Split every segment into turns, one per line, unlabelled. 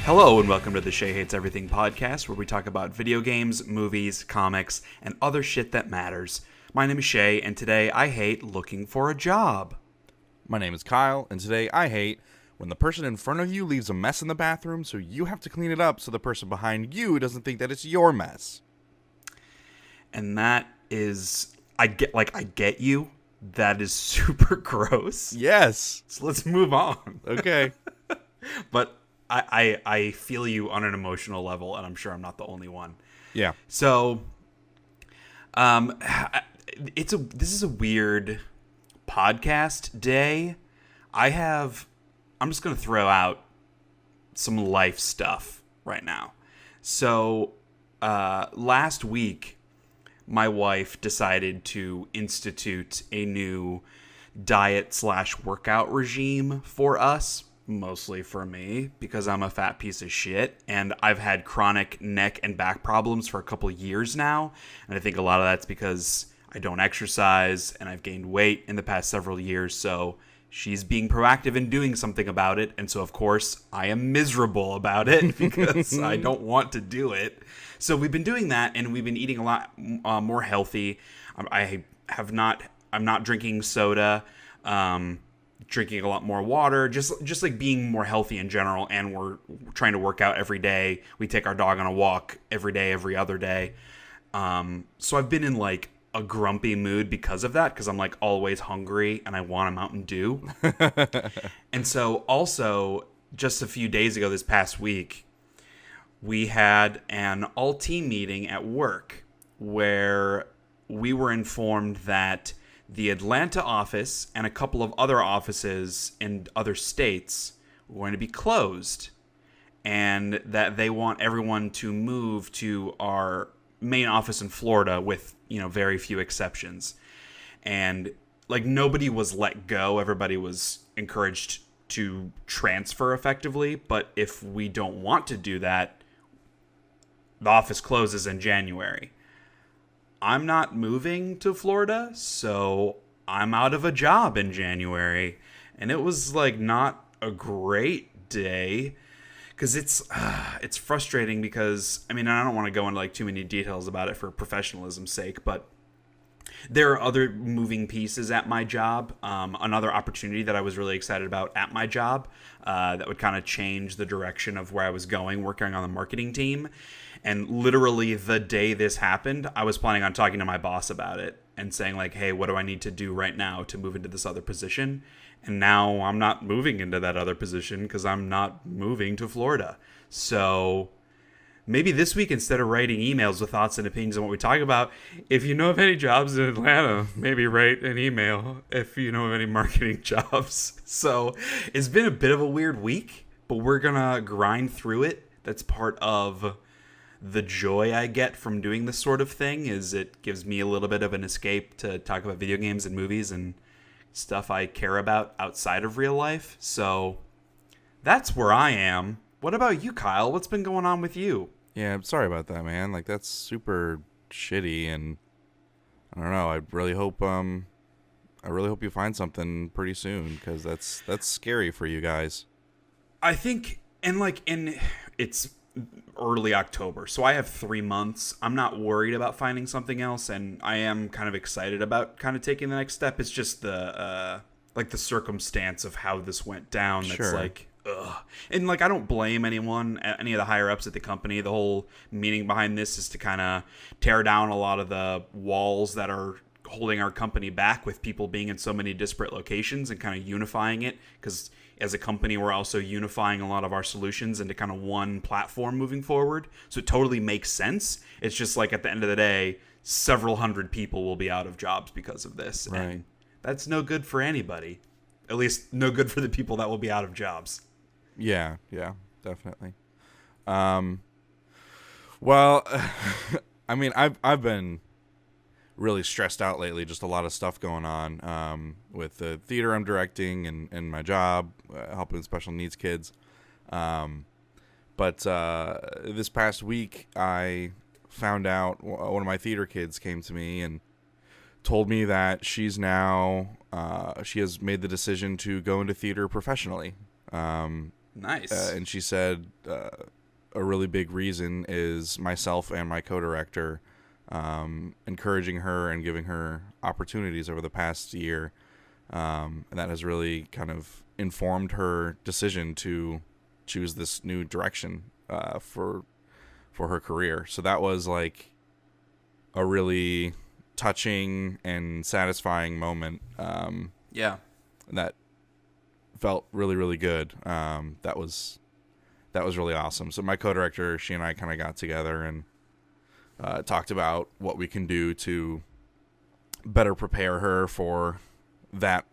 Hello and welcome to the Shea Hates Everything Podcast, where we talk about video games, movies, comics, and other shit that matters. My name is Shea, and today I hate looking for a job.
My name is Kyle, and today I hate when the person in front of you leaves a mess in the bathroom, so you have to clean it up so the person behind you doesn't think that it's your mess.
And that is, I get you. That is super gross.
Yes.
So let's move on.
Okay.
But I feel you on an emotional level, and I'm sure I'm not the only one.
Yeah.
So, this is a weird podcast day. I'm just going to throw out some life stuff right now. So, last week, my wife decided to institute a new diet/workout regime for us. Mostly for me, because I'm a fat piece of shit, and I've had chronic neck and back problems for a couple of years now, and I think a lot of that's because I don't exercise, and I've gained weight in the past several years, so she's being proactive in doing something about it, and so of course, I am miserable about it, because I don't want to do it. So we've been doing that, and we've been eating a lot more healthy. I'm not drinking soda, drinking a lot more water, just like being more healthy in general, and we're trying to work out every day. We take our dog on a walk every day, every other day. So I've been in like a grumpy mood because of that, because I'm like always hungry and I want a Mountain Dew. And so also just a few days ago, this past week, we had an all-team meeting at work where we were informed that the Atlanta office and a couple of other offices in other states were going to be closed, and that they want everyone to move to our main office in Florida with, very few exceptions. And like nobody was let go. Everybody was encouraged to transfer effectively. But if we don't want to do that, the office closes in January. I'm not moving to Florida, so I'm out of a job in January. And it was like not a great day, because it's frustrating because, I don't want to go into like too many details about it for professionalism's sake, but there are other moving pieces at my job. Another opportunity that I was really excited about at my job that would kind of change the direction of where I was going, working on the marketing team. And literally the day this happened, I was planning on talking to my boss about it and saying like, hey, what do I need to do right now to move into this other position? And now I'm not moving into that other position because I'm not moving to Florida. So maybe this week, instead of writing emails with thoughts and opinions on what we talk about, if you know of any jobs in Atlanta, maybe write an email if you know of any marketing jobs. So it's been a bit of a weird week, but we're going to grind through it. That's part of the joy I get from doing this sort of thing, is it gives me a little bit of an escape to talk about video games and movies and stuff I care about outside of real life. So that's where I am. What about you, Kyle? What's been going on with you?
Yeah, I'm sorry about that, man. Like, that's super shitty, and I don't know. I really hope you find something pretty soon, because that's scary for you guys.
I think, and it's early October, so I have 3 months. I'm not worried about finding something else, and I am kind of excited about kind of taking the next step. It's just the circumstance of how this went down. That's
sure.
Like, ugh. And like, I don't blame anyone, any of the higher ups at the company. The whole meaning behind this is to kind of tear down a lot of the walls that are holding our company back, with people being in so many disparate locations, and kind of unifying it, because as a company, we're also unifying a lot of our solutions into kind of one platform moving forward. So it totally makes sense. It's just like, at the end of the day, several hundred people will be out of jobs because of this.
Right.
And that's no good for anybody. At least no good for the people that will be out of jobs.
Yeah, definitely. Well, I've been really stressed out lately. Just a lot of stuff going on with the theater I'm directing and my job, helping special needs kids. But this past week, I found out one of my theater kids came to me and told me that she's now she has made the decision to go into theater professionally.
Nice.
And she said a really big reason is myself and my co-director encouraging her and giving her opportunities over the past year. And that has really kind of informed her decision to choose this new direction for her career. So that was like a really touching and satisfying moment. That felt really, really good. That was really awesome. So my co-director, she and I kind of got together and talked about what we can do to better prepare her for that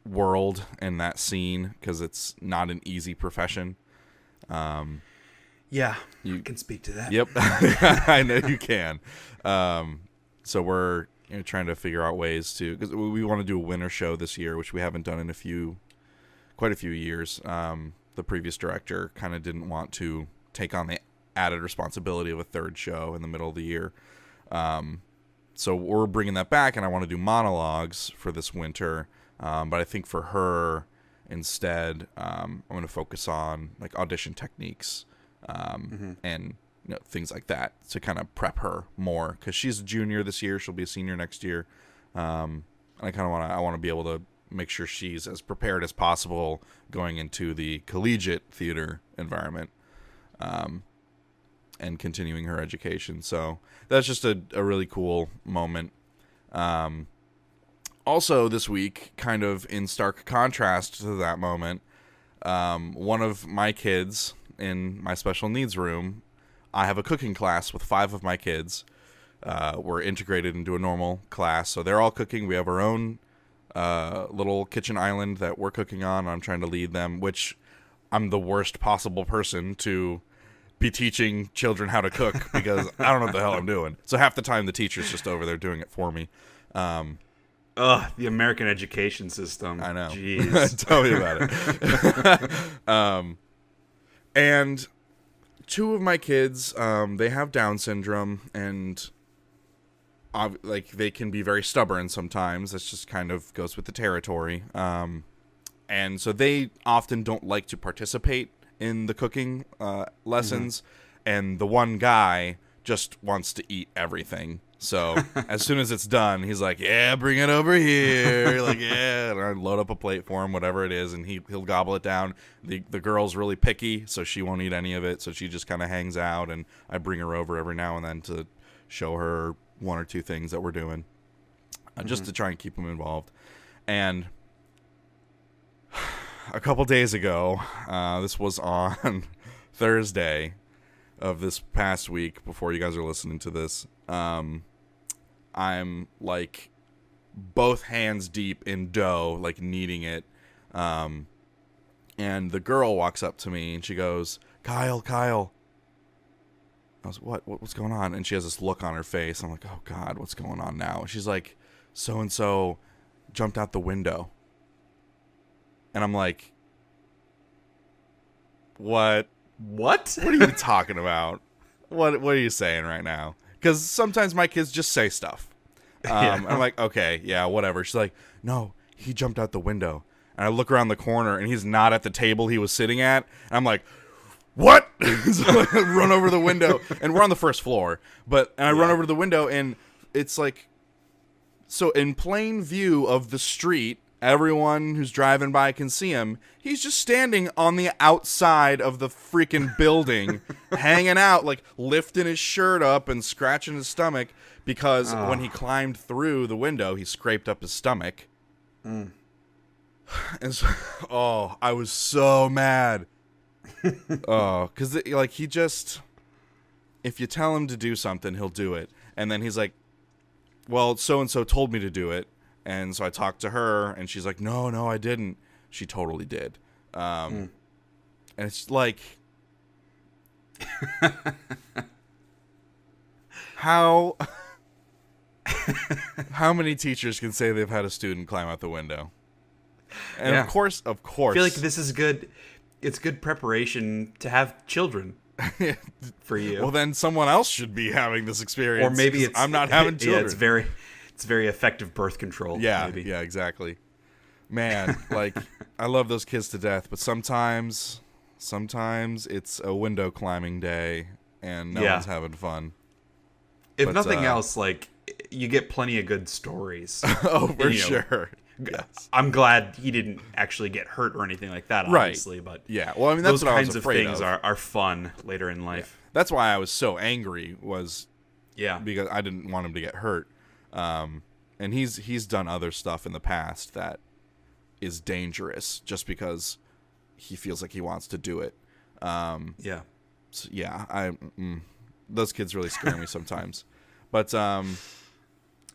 world and that scene, because it's not an easy profession.
You can speak to that.
Yep. I know you can. So we're trying to figure out ways to, because we want to do a winter show this year, which we haven't done in quite a few years. The previous director kind of didn't want to take on the added responsibility of a third show in the middle of the year. So we're bringing that back, and I want to do monologues for this winter. But I think for her, instead, I'm going to focus on like audition techniques and things like that to kind of prep her more, because she's a junior this year. She'll be a senior next year. And I kind of want to be able to make sure she's as prepared as possible going into the collegiate theater environment, and continuing her education. So that's just a really cool moment. Also this week, kind of in stark contrast to that moment, one of my kids in my special needs room, I have a cooking class with 5 of my kids. We're integrated into a normal class, so they're all cooking. We have our own little kitchen island that we're cooking on. I'm trying to lead them, which I'm the worst possible person to be teaching children how to cook, because I don't know what the hell I'm doing. So half the time the teacher's just over there doing it for me.
The American education system.
I know.
Jeez.
Tell me about it. And 2 of my kids, they have Down syndrome, and they can be very stubborn sometimes. That's just kind of goes with the territory. And so they often don't like to participate in the cooking lessons. And the one guy just wants to eat everything. So as soon as it's done, he's like, yeah, bring it over here. Like, yeah. And I load up a plate for him, whatever it is, and he'll gobble it down. The girl's really picky, so she won't eat any of it. So she just kind of hangs out, and I bring her over every now and then to show her 1 or 2 things that we're doing, just to try and keep them involved. And a couple days ago, this was on Thursday of this past week, before you guys are listening to this, I'm like both hands deep in dough, like kneading it. And the girl walks up to me and she goes, Kyle. I was, what's going on? And she has this look on her face. I'm like, oh God, what's going on now? And she's like, so-and-so jumped out the window. And I'm like, what?
What?
What are you talking about? What are you saying right now? Because sometimes my kids just say stuff. I'm like, okay, yeah, whatever. She's like, no, he jumped out the window. And I look around the corner, and he's not at the table he was sitting at. And I'm like, what? So I run over the window, and we're on the first floor. And I run over to the window, and it's like, so in plain view of the street, everyone who's driving by can see him. He's just standing on the outside of the freaking building, hanging out, like lifting his shirt up and scratching his stomach, because when he climbed through the window, he scraped up his stomach. And so, I was so mad. Because like he just, if you tell him to do something, he'll do it. And then he's like, well, so-and-so told me to do it. And so I talked to her, and she's like, no, I didn't. She totally did. And it's like, how many teachers can say they've had a student climb out the window? And of course. I
feel like this is good. It's good preparation to have children for you.
Well, then someone else should be having this experience.
Or maybe it's,
I'm not having children.
Yeah, it's very effective birth control.
Yeah,
maybe.
Yeah, exactly. Man, like, I love those kids to death, but sometimes sometimes it's a window climbing day and no one's having fun.
If nothing else, like, you get plenty of good stories.
Oh, for sure. Yes.
I'm glad he didn't actually get hurt or anything like that, obviously. Right. But
yeah, well, I mean, that's
those
what
kinds
I was
of things
of.
are fun later in life.
Yeah. That's why I was so angry. Was because I didn't want him to get hurt. And he's done other stuff in the past that is dangerous just because he feels like he wants to do it. So those kids really scare me sometimes. But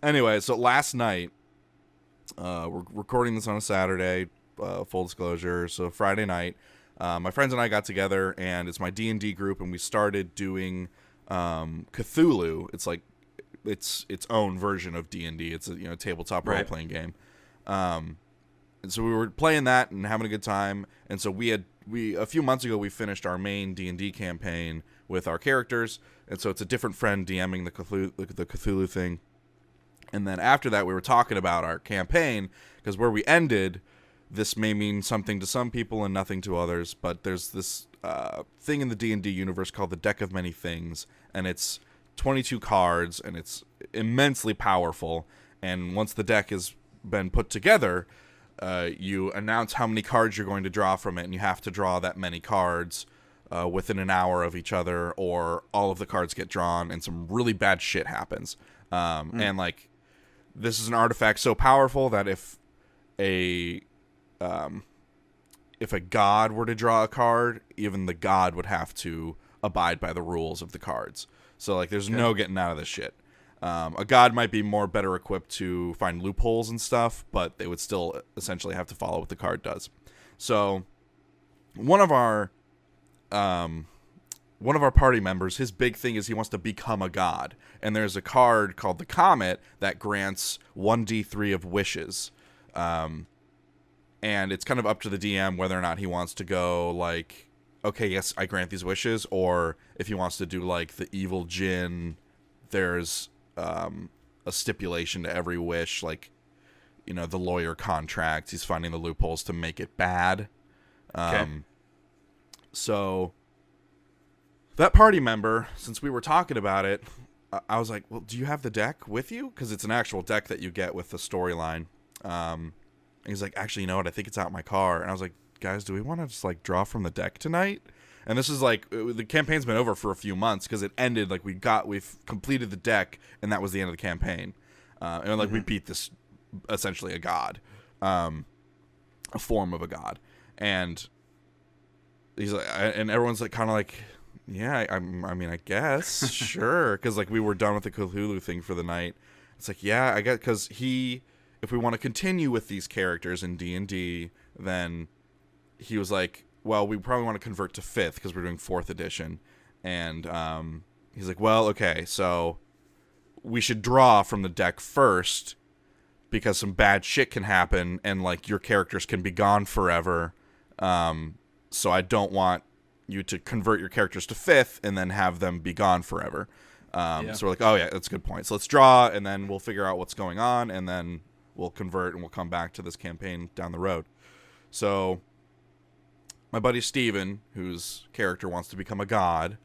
anyway, so last night, we're recording this on a Saturday, full disclosure. So Friday night, my friends and I got together, and it's my D&D group, and we started doing Cthulhu. It's like its own version of D&D. It's a tabletop role-playing game. And so we were playing that and having a good time. And so a few months ago, we finished our main D&D campaign with our characters. And so it's a different friend DMing the Cthulhu thing. And then after that, we were talking about our campaign, because where we ended, this may mean something to some people and nothing to others, but there's this thing in the D&D universe called the Deck of Many Things, and it's 22 cards, and it's immensely powerful. And once the deck has been put together, you announce how many cards you're going to draw from it, and you have to draw that many cards within an hour of each other, or all of the cards get drawn, and some really bad shit happens. And, like, this is an artifact so powerful that if a god were to draw a card, even the god would have to abide by the rules of the cards. So, like, there's no getting out of this shit. A god might be better equipped to find loopholes and stuff, but they would still essentially have to follow what the card does. So, one of our party members, his big thing is he wants to become a god. And there's a card called the Comet that grants 1d3 of wishes. And it's kind of up to the DM whether or not he wants to go, like, okay, yes, I grant these wishes, or if he wants to do, like, the evil djinn, there's a stipulation to every wish, like, the lawyer contract, he's finding the loopholes to make it bad. So that party member, since we were talking about it, I was like, well, do you have the deck with you? Because it's an actual deck that you get with the storyline. And he's like, actually, you know what? I think it's out in my car. And I was like, guys, do we want to just, like, draw from the deck tonight? And this is, like, the campaign's been over for a few months because it ended, like, we've completed the deck, and that was the end of the campaign. And, like, we beat this, essentially a god, a form of a god. And he's like, and everyone's, like, kind of like, yeah, I mean, I guess, sure. Because, like, we were done with the Cthulhu thing for the night. It's like, yeah, I guess, because if we want to continue with these characters in D&D, then he was like, well, we probably want to convert to 5th because we're doing 4th edition. And he's like, well, okay, so we should draw from the deck first because some bad shit can happen and, like, your characters can be gone forever. So I don't want you to convert your characters to 5th and then have them be gone forever. So we're like, oh, yeah, that's a good point. So let's draw, and then we'll figure out what's going on, and then we'll convert, and we'll come back to this campaign down the road. So my buddy Steven, whose character wants to become a god,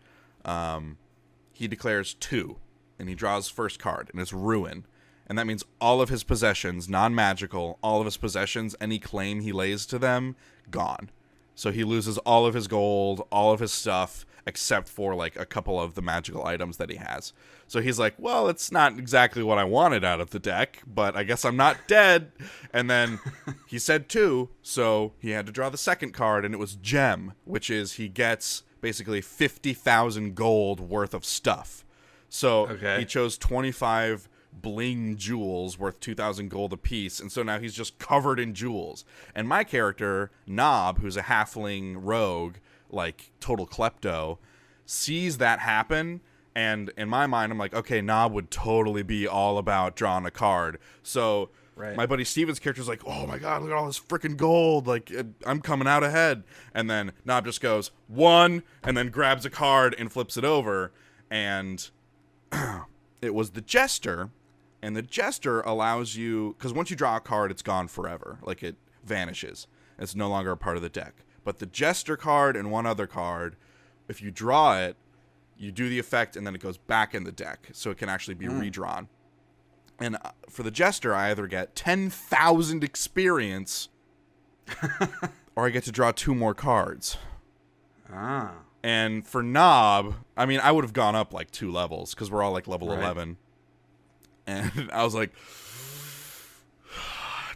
he declares 2, and he draws first card, and it's Ruin. And that means all of his possessions, non-magical, all of his possessions, any claim he lays to them, gone. So he loses all of his gold, all of his stuff, except for, like, a couple of the magical items that he has. So he's like, well, it's not exactly what I wanted out of the deck, but I guess I'm not dead. And then he said 2, so he had to draw the second card, and it was Gem, which is he gets basically 50,000 gold worth of stuff. So he chose 25 bling jewels worth 2,000 gold apiece, and so now he's just covered in jewels. And my character, Nob, who's a halfling rogue, like, total klepto, sees that happen, and in my mind, I'm like, okay, Nob would totally be all about drawing a card. So my buddy Steven's character's like, oh my god, look at all this freaking gold, like, I'm coming out ahead. And then Nob just goes, 1, and then grabs a card and flips it over, and it was the Jester. And the Jester allows you, because once you draw a card, it's gone forever. Like, it vanishes. It's no longer a part of the deck. But the Jester card and one other card, if you draw it, you do the effect, and then it goes back in the deck, so it can actually be redrawn. And for the Jester, I either get 10,000 experience, or I get to draw 2 more cards. And for Knob, I mean, I would have gone up like 2 levels, because we're all like level 11. And I was like,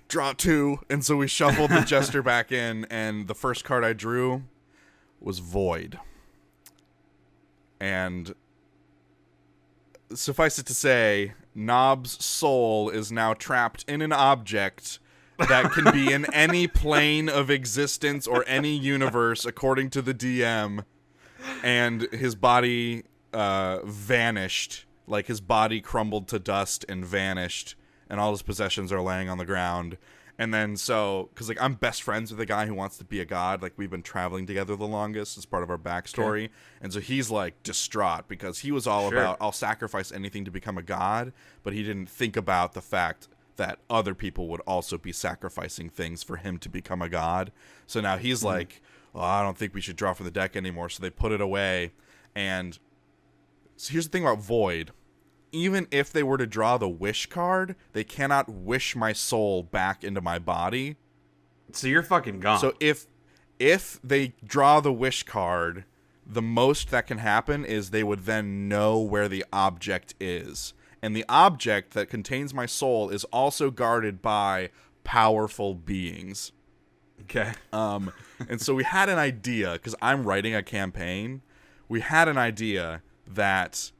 draw 2. And so we shuffled the Jester back in, and the first card I drew was Void. And suffice it to say, Knob's soul is now trapped in an object that can be in any plane of existence or any universe, according to the DM. And his body vanished. Like, his body crumbled to dust and vanished. And all his possessions are laying on the ground. And then because, like, I'm best friends with a guy who wants to be a god. Like, we've been traveling together the longest as part of our backstory. Okay. And so he's, like, distraught because he was all about, I'll sacrifice anything to become a god. But he didn't think about the fact that other people would also be sacrificing things for him to become a god. So now he's like, well, I don't think we should draw from the deck anymore. So they put it away. And so here's the thing about Void. Even if they were to draw the wish card, they cannot wish my soul back into my body.
So you're fucking gone.
So if they draw the wish card, the most that can happen is they would then know where the object is. And the object that contains my soul is also guarded by powerful beings.
Okay.
And so we had an idea, because I'm writing a campaign. We had an idea that...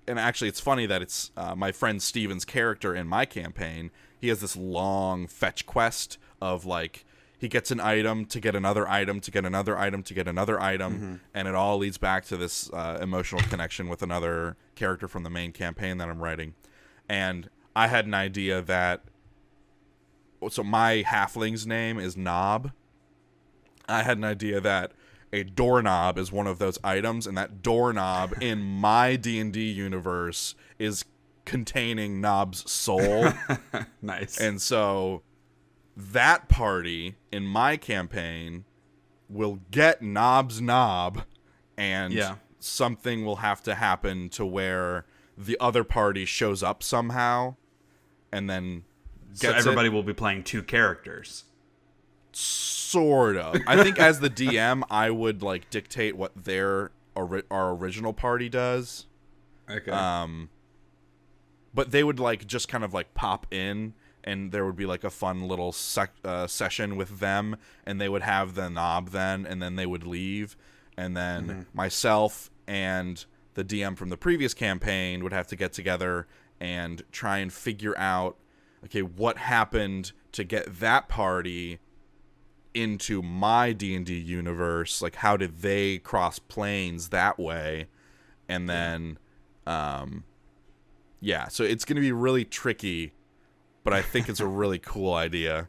And actually, it's funny that it's my friend Steven's character in my campaign. He has this long fetch quest of, like, he gets an item to get another item to get another item to get another item. And it all leads back to this emotional connection with another character from the main campaign that I'm writing. And I had an idea that... So my halfling's name is Knob. I had an idea that a doorknob is one of those items, and that doorknob in my D&D universe is containing Knob's soul.
Nice.
And so that party in my campaign will get Knob's knob, and something will have to happen to where the other party shows up somehow, and then gets
so everybody will be playing 2 characters.
Sort of. I think as the DM, I would, like, dictate what our original party does.
Okay.
But they would, like, just kind of, like, pop in, and there would be, like, a fun little session with them, and they would have the knob then, and then they would leave, and then myself and the DM from the previous campaign would have to get together and try and figure out, okay, what happened to get that party into my D&D universe. Like, how did they cross planes that way? And then so it's going to be really tricky, but I think it's a really cool idea.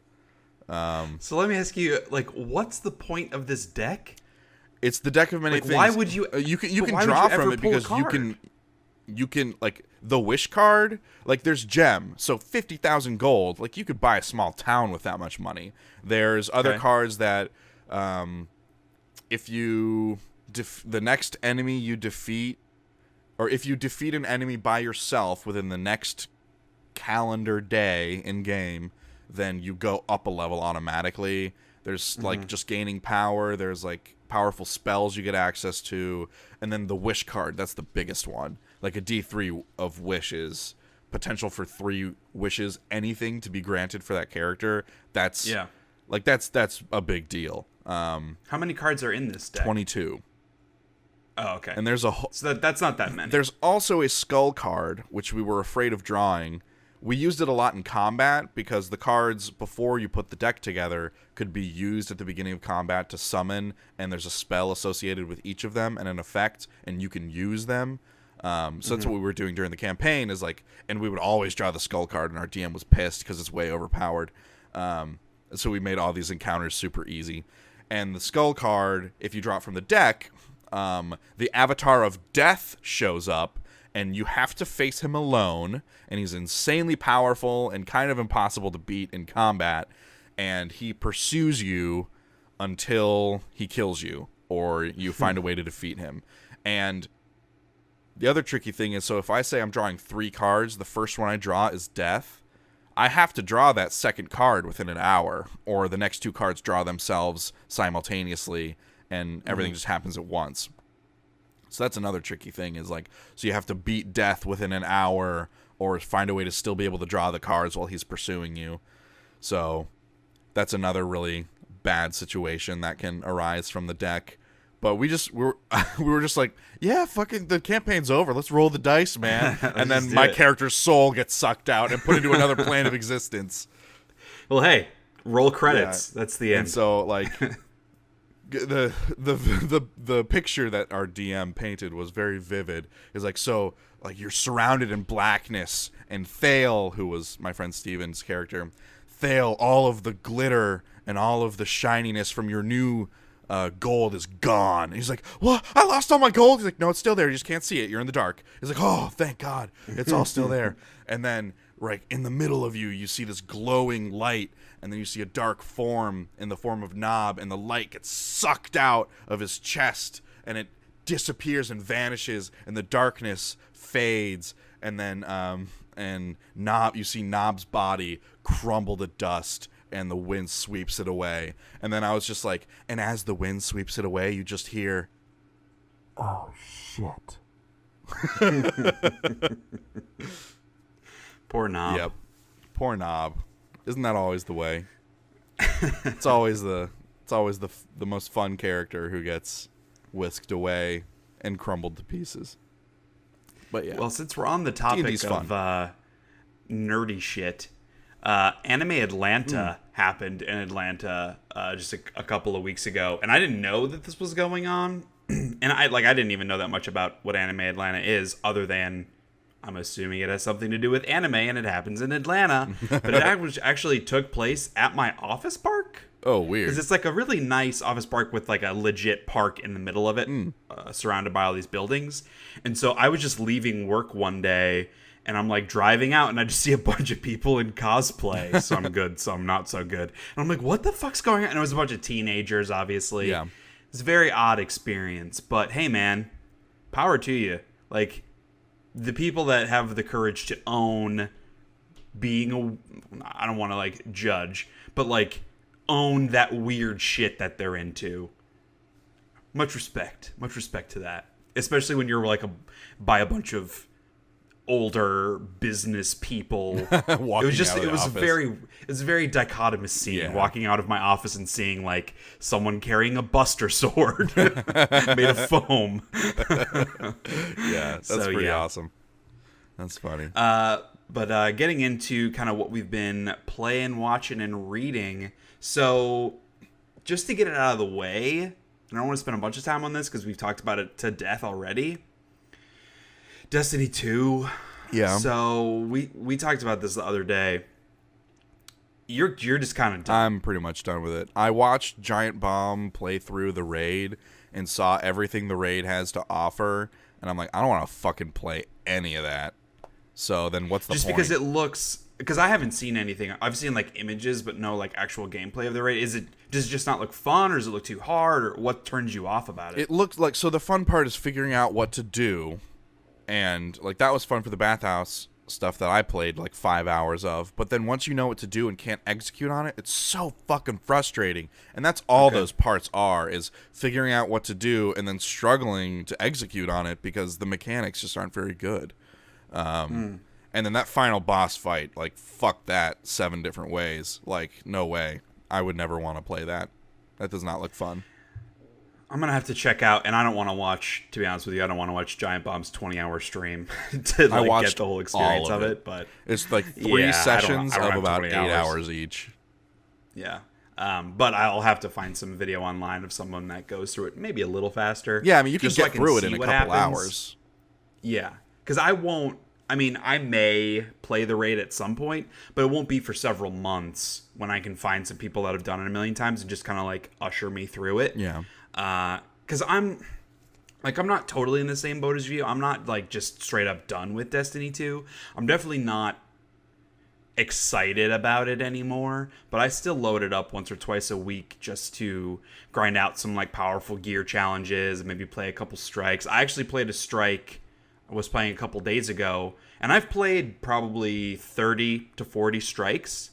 So let me ask you, like, what's the point of this deck?
It's the deck of many things.
Why would you
you can draw from it because you can like the wish card, like there's gem, so 50,000 gold, like you could buy a small town with that much money. There's other cards that if you the next enemy you defeat, or if you defeat an enemy by yourself within the next calendar day in game, then you go up a level automatically. There's like just gaining power, there's like powerful spells you get access to, and then the wish card, that's the biggest one. Like a D3 of wishes, potential for 3 wishes, anything to be granted for that character. That's like that's a big deal.
How many cards are in this deck?
22.
Oh, okay.
And there's
so that's not that many.
There's also a skull card, which we were afraid of drawing. We used it a lot in combat because the cards before you put the deck together could be used at the beginning of combat to summon, and there's a spell associated with each of them and an effect, and you can use them. So that's what we were doing during the campaign, is like, and we would always draw the skull card, and our DM was pissed because it's way overpowered. So we made all these encounters super easy. And the skull card, if you draw it from the deck, the Avatar of Death shows up, and you have to face him alone, and he's insanely powerful and kind of impossible to beat in combat, and he pursues you until he kills you or you find a way to defeat him. And the other tricky thing is, so if I say I'm drawing 3 cards, the first one I draw is death, I have to draw that second card within an hour, or the next 2 cards draw themselves simultaneously, and everything just happens at once. So that's another tricky thing, is like, so you have to beat death within an hour, or find a way to still be able to draw the cards while he's pursuing you. So that's another really bad situation that can arise from the deck. But we were just like, yeah, fucking the campaign's over. Let's roll the dice, man. And then my character's soul gets sucked out and put into another plane of existence.
Well, hey, roll credits. Yeah. That's the end.
And so, like, the picture that our DM painted was very vivid. It's like, so, like, you're surrounded in blackness, and Thale, who was my friend Steven's character, Thale, all of the glitter and all of the shininess from your new gold is gone. And he's like, what? I lost all my gold? He's like, no, it's still there. You just can't see it. You're in the dark. He's like, oh, thank God. It's all still there. And then, right in the middle of you, you see this glowing light, and then you see a dark form in the form of Knob, and the light gets sucked out of his chest, and it disappears and vanishes, and the darkness fades, and then and Knob, you see Knob's body crumble to dust, and the wind sweeps it away. And then I was just like, and as the wind sweeps it away, you just hear, oh, shit.
Poor Knob.
Yep. Poor Knob. Isn't that always the way? It's always the most fun character who gets whisked away and crumbled to pieces. But yeah.
Well, since we're on the topic of nerdy shit, Anime Atlanta happened in Atlanta just a couple of weeks ago, and I didn't know that this was going on. And I didn't even know that much about what Anime Atlanta is, other than I'm assuming it has something to do with anime, and it happens in Atlanta. But it actually took place at my office park.
Oh, weird.
Because it's like a really nice office park with like a legit park in the middle of it, surrounded by all these buildings. And so I was just leaving work one day, and I'm like driving out, and I just see a bunch of people in cosplay. Some good, some not so good. And I'm like, what the fuck's going on? And it was a bunch of teenagers, obviously. Yeah. It's a very odd experience. But hey, man, power to you. Like, the people that have the courage to own being I don't want to like judge, but like own that weird shit that they're into. Much respect to that. Especially when you're like by a bunch of older business people. It was a very dichotomous scene, walking out of my office and seeing like someone carrying a Buster sword made of foam.
Yeah, that's pretty awesome. That's funny.
But getting into kind of what we've been playing, watching, and reading. So just to get it out of the way, and I don't want to spend a bunch of time on this because we've talked about it to death already. Destiny 2. Yeah. So we talked about this the other day. You're just kind of done.
I'm pretty much done with it. I watched Giant Bomb play through the raid and saw everything the raid has to offer, and I'm like, I don't want to fucking play any of that. So then what's the point?
Just because because I haven't seen anything. I've seen like images, but no like actual gameplay of the raid. Does it just not look fun, or does it look too hard, or what turns you off about it?
It looks like, so the fun part is figuring out what to do. And like that was fun for the bathhouse stuff that I played like 5 hours of. But then once you know what to do and can't execute on it, it's so fucking frustrating. And that's all those parts are, is figuring out what to do and then struggling to execute on it because the mechanics just aren't very good. And then that final boss fight, like, fuck that 7 different ways. Like, no way. I would never want to play that. That does not look fun.
I'm going to have to check out, and I don't want to watch, to be honest with you, I don't want to watch Giant Bomb's 20-hour stream to like, get the whole experience of it. But
it's like 3 sessions of about 8 hours each.
Yeah. But I'll have to find some video online of someone that goes through it maybe a little faster.
Yeah, I mean, you can get through it in a couple hours.
Yeah. Because I may play the raid at some point, but it won't be for several months when I can find some people that have done it a million times and just kind of like usher me through it.
Yeah.
Because I'm not totally in the same boat as you. I'm not like just straight up done with Destiny 2. I'm definitely not excited about it anymore, but I still load it up once or twice a week just to grind out some like powerful gear challenges and maybe play a couple strikes. I actually played a strike I was playing a couple days ago, and I've played probably 30 to 40 strikes,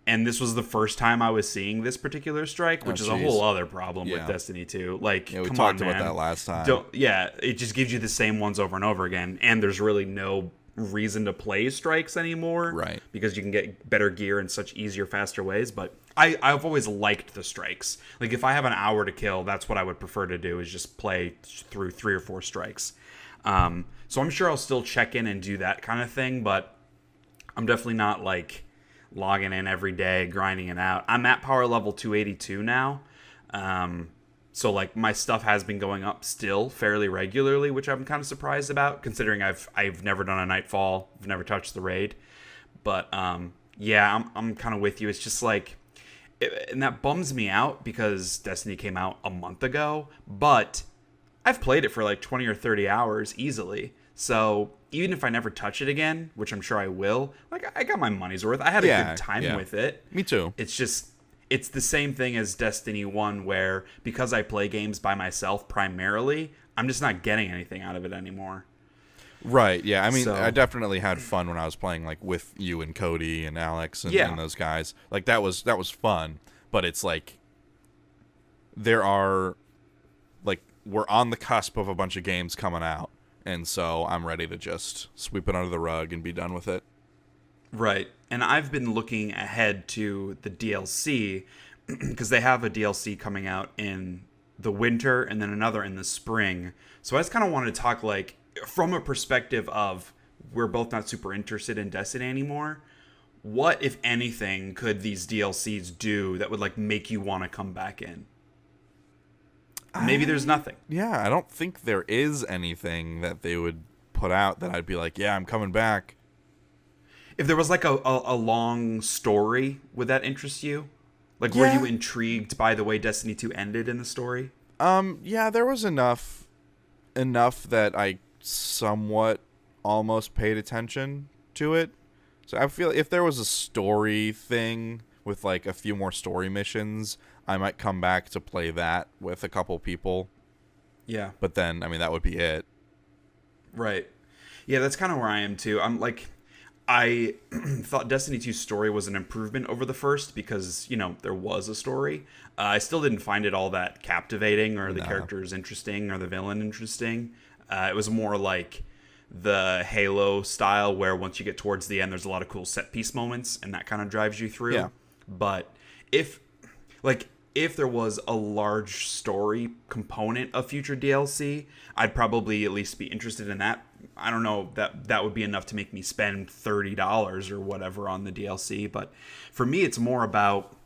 and this was the first time I was seeing this particular strike, which is a whole other problem with Destiny 2. Like,
we
come
talked
on, man.
about that last time.
It just gives you the same ones over and over again, and there's really no reason to play strikes anymore,
right? Because
you can get better gear in such easier, faster ways. But I've always liked the strikes. Like, if I have an hour to kill, that's what I would prefer to do, is just play through 3 or 4 strikes. So I'm sure I'll still check in and do that kind of thing, but I'm definitely not like logging in every day, grinding it out. I'm at power level 282 now. So like my stuff has been going up still fairly regularly, which I'm kind of surprised about, considering I've never done a nightfall, I've never touched the raid. But yeah, I'm kind of with you. It's just like, and that bums me out because Destiny came out a month ago, but I've played it for like 20 or 30 hours easily. So even if I never touch it again, which I'm sure I will, like I got my money's worth. I had a good time with it.
Me too.
It's the same thing as Destiny 1, where because I play games by myself primarily, I'm just not getting anything out of it anymore.
Right, yeah. I mean, I definitely had fun when I was playing like with you and Cody and Alex and those guys. Like that was fun, but it's like we're on the cusp of a bunch of games coming out, and so I'm ready to just sweep it under the rug and be done with it.
Right. And I've been looking ahead to the DLC because they have a DLC coming out in the winter and then another in the spring. So I just kind of wanted to talk like from a perspective of we're both not super interested in Destiny anymore. What, if anything, could these DLCs do that would like make you want to come back in? Maybe there's nothing.
Yeah, I don't think there is anything that they would put out that I'd be like, yeah, I'm coming back.
If there was like a long story, would that interest you? Like, were you intrigued by the way Destiny 2 ended in the story?
Yeah, there was enough that I somewhat almost paid attention to it. So I feel if there was a story thing with like a few more story missions, I might come back to play that with a couple people.
Yeah.
But then, I mean, that would be it.
Right. Yeah, that's kind of where I am too. I'm like, I thought Destiny 2's story was an improvement over the first because, you know, there was a story. I still didn't find it all that captivating or the characters interesting or the villain interesting. It was more like the Halo style where once you get towards the end, there's a lot of cool set piece moments and that kind of drives you through.
Yeah.
But if there was a large story component of future DLC, I'd probably at least be interested in that. I don't know, that would be enough to make me spend $30 or whatever on the DLC. But for me, it's more about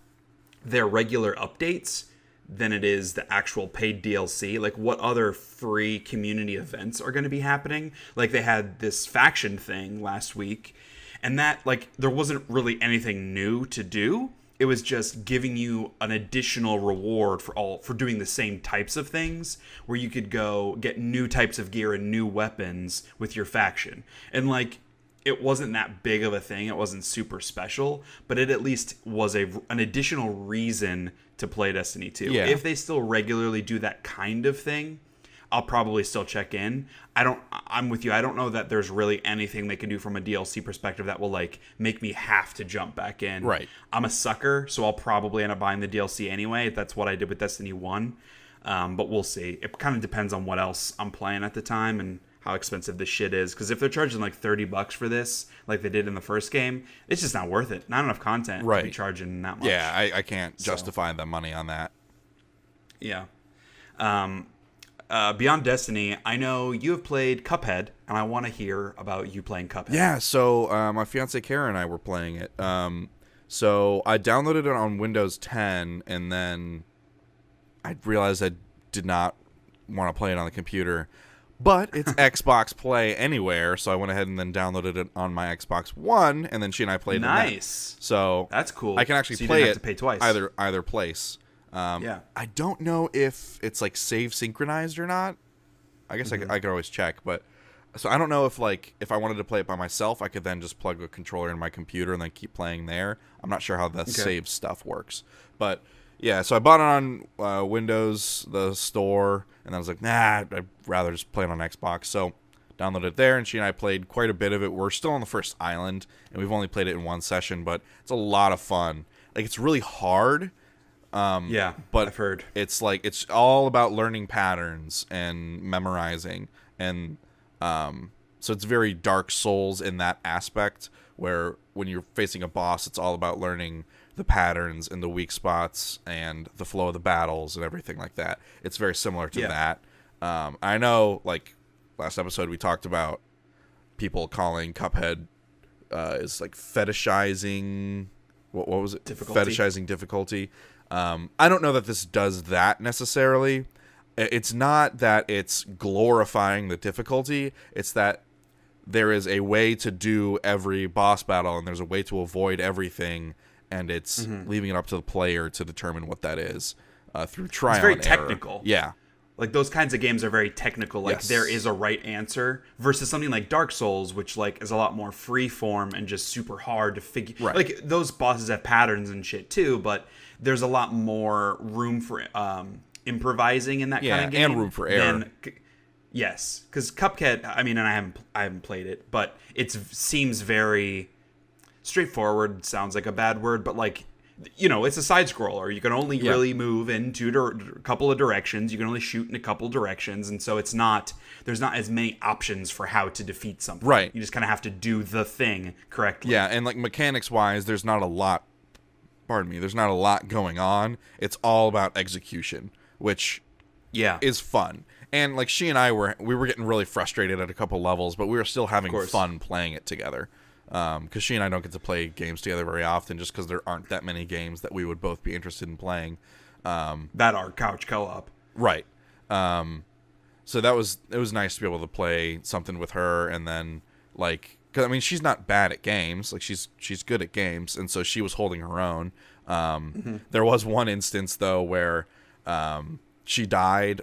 their regular updates than it is the actual paid DLC. Like, what other free community events are going to be happening? Like, they had this faction thing last week, and that, like, there wasn't really anything new to do. It was just giving you an additional reward for doing the same types of things, where you could go get new types of gear and new weapons with your faction. And like, it wasn't that big of a thing. It wasn't super special, but it at least was an additional reason to play Destiny 2.
Yeah.
If they still regularly do that kind of thing, I'll probably still check in. I'm with you. I don't know that there's really anything they can do from a DLC perspective that will like make me have to jump back in.
Right.
I'm a sucker, so I'll probably end up buying the DLC anyway. That's what I did with Destiny 1. But we'll see. It kind of depends on what else I'm playing at the time and how expensive this shit is. Because if they're charging like $30 for this, like they did in the first game, it's just not worth it. Not enough content to be charging that much.
Yeah, I can't justify the money on that.
Yeah. Beyond Destiny, I know you have played Cuphead, and I want to hear about you playing Cuphead.
Yeah, so my fiance Kara and I were playing it. So I downloaded it on Windows 10, and then I realized I did not want to play it on the computer. But it's Xbox Play Anywhere, so I went ahead and then downloaded it on my Xbox One, and then she and I played it.
Nice.
So
that's cool.
I can actually
so you
play
didn't
it
have to pay twice.
either place.
Yeah.
I don't know if it's like save synchronized or not. I guess I could always check, but So I don't know if if I wanted to play it by myself, I could then just plug a controller in my computer and then keep playing there. I'm not sure how the save stuff works, but yeah. So I bought it on Windows, the store, and then I was like, nah, I'd rather just play it on Xbox. So downloaded it there, and she and I played quite a bit of it. We're still on the first island, and we've only played it in one session, but it's a lot of fun. It's really hard.
Yeah,
but
I've heard.
It's it's all about learning patterns and memorizing, and so it's very Dark Souls in that aspect, where when you're facing a boss, it's all about learning the patterns and the weak spots and the flow of the battles and everything like that. It's very similar to that. I know, last episode we talked about people calling Cuphead is fetishizing. What was it?
Difficulty.
Fetishizing difficulty. I don't know that this does that necessarily. It's not that it's glorifying the difficulty. It's that there is a way to do every boss battle, and there's a way to avoid everything, and it's leaving it up to the player to determine what that is through trial and error.
It's very technical.
Yeah.
Those kinds of games are very technical. There is a right answer versus something like Dark Souls, which is a lot more free form and just super hard to figure.
Right.
Those bosses have patterns and shit too, but there's a lot more room for improvising in that kind of game.
And room for error.
Yes, because Cuphead. I mean, and I haven't played it, but it seems very straightforward. Sounds like a bad word, but it's a side scroller. You can only really move in a couple of directions. You can only shoot in a couple directions, and so there's not as many options for how to defeat something.
Right.
You just kind of have to do the thing correctly.
Yeah, and mechanics wise, there's not a lot. Pardon me. There's not a lot going on. It's all about execution, which is fun. And she and I were getting really frustrated at a couple levels, but we were still having fun playing it together. Because she and I don't get to play games together very often, just because there aren't that many games that we would both be interested in playing.
That are couch co-op.
Right. So it was nice to be able to play something with her, and then because I mean she's not bad at games, she's good at games, and so she was holding her own. There was one instance though where she died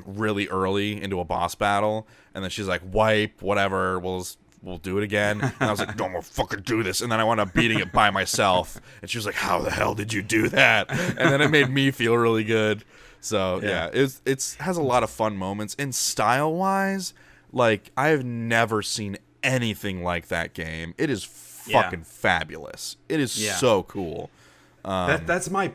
really early into a boss battle, and then she's like, wipe, whatever, we'll do it again. And I was like, don't want to fucking do this. And then I wound up beating it by myself. And she was like, how the hell did you do that? And then it made me feel really good. So yeah, it has a lot of fun moments. And style wise, I have never seen anything like that game. It is fucking fabulous. It is so cool.
That's my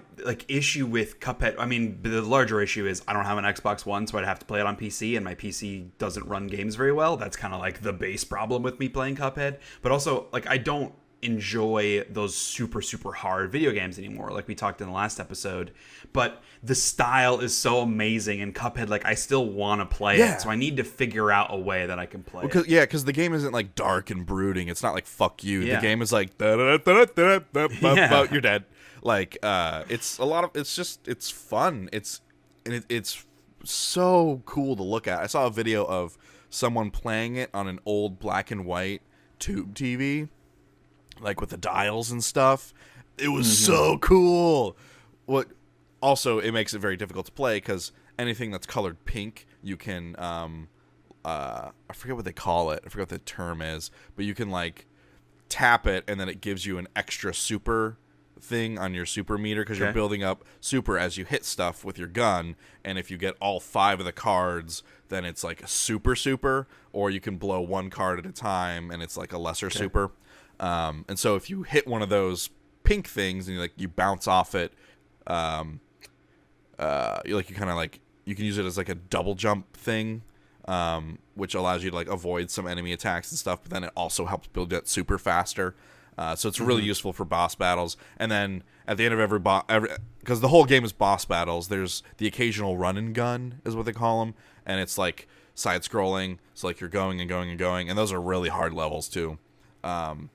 issue with Cuphead. I mean, the larger issue is I don't have an Xbox One, so I'd have to play it on PC, and my PC doesn't run games very well. That's kind of the base problem with me playing Cuphead. But also, I don't enjoy those super, super hard video games anymore, like we talked in the last episode. But the style is so amazing in Cuphead, I still want to play it, so I need to figure out a way that I can play it.
Yeah, because the game isn't dark and brooding. It's not fuck you. The game is you're dead. It's a lot of, it's fun. It's so cool to look at. I saw a video of someone playing it on an old black and white tube TV, with the dials and stuff. It was so cool. Also, it makes it very difficult to play because anything that's colored pink, you can, I forget what they call it. I forget what the term is, but you can tap it and then it gives you an extra super thing on your super meter because you're building up super as you hit stuff with your gun, and if you get all 5 of the cards, then it's a super, or you can blow one card at a time and it's a lesser super. And so if you hit one of those pink things and you bounce off it, you kind of you can use it as a double jump thing, which allows you to avoid some enemy attacks and stuff, but then it also helps build that super faster. So it's really useful for boss battles. And then at the end of every because the whole game is boss battles, there's the occasional run and gun is what they call them, and it's side scrolling, so you're going and going and going, and those are really hard levels too. And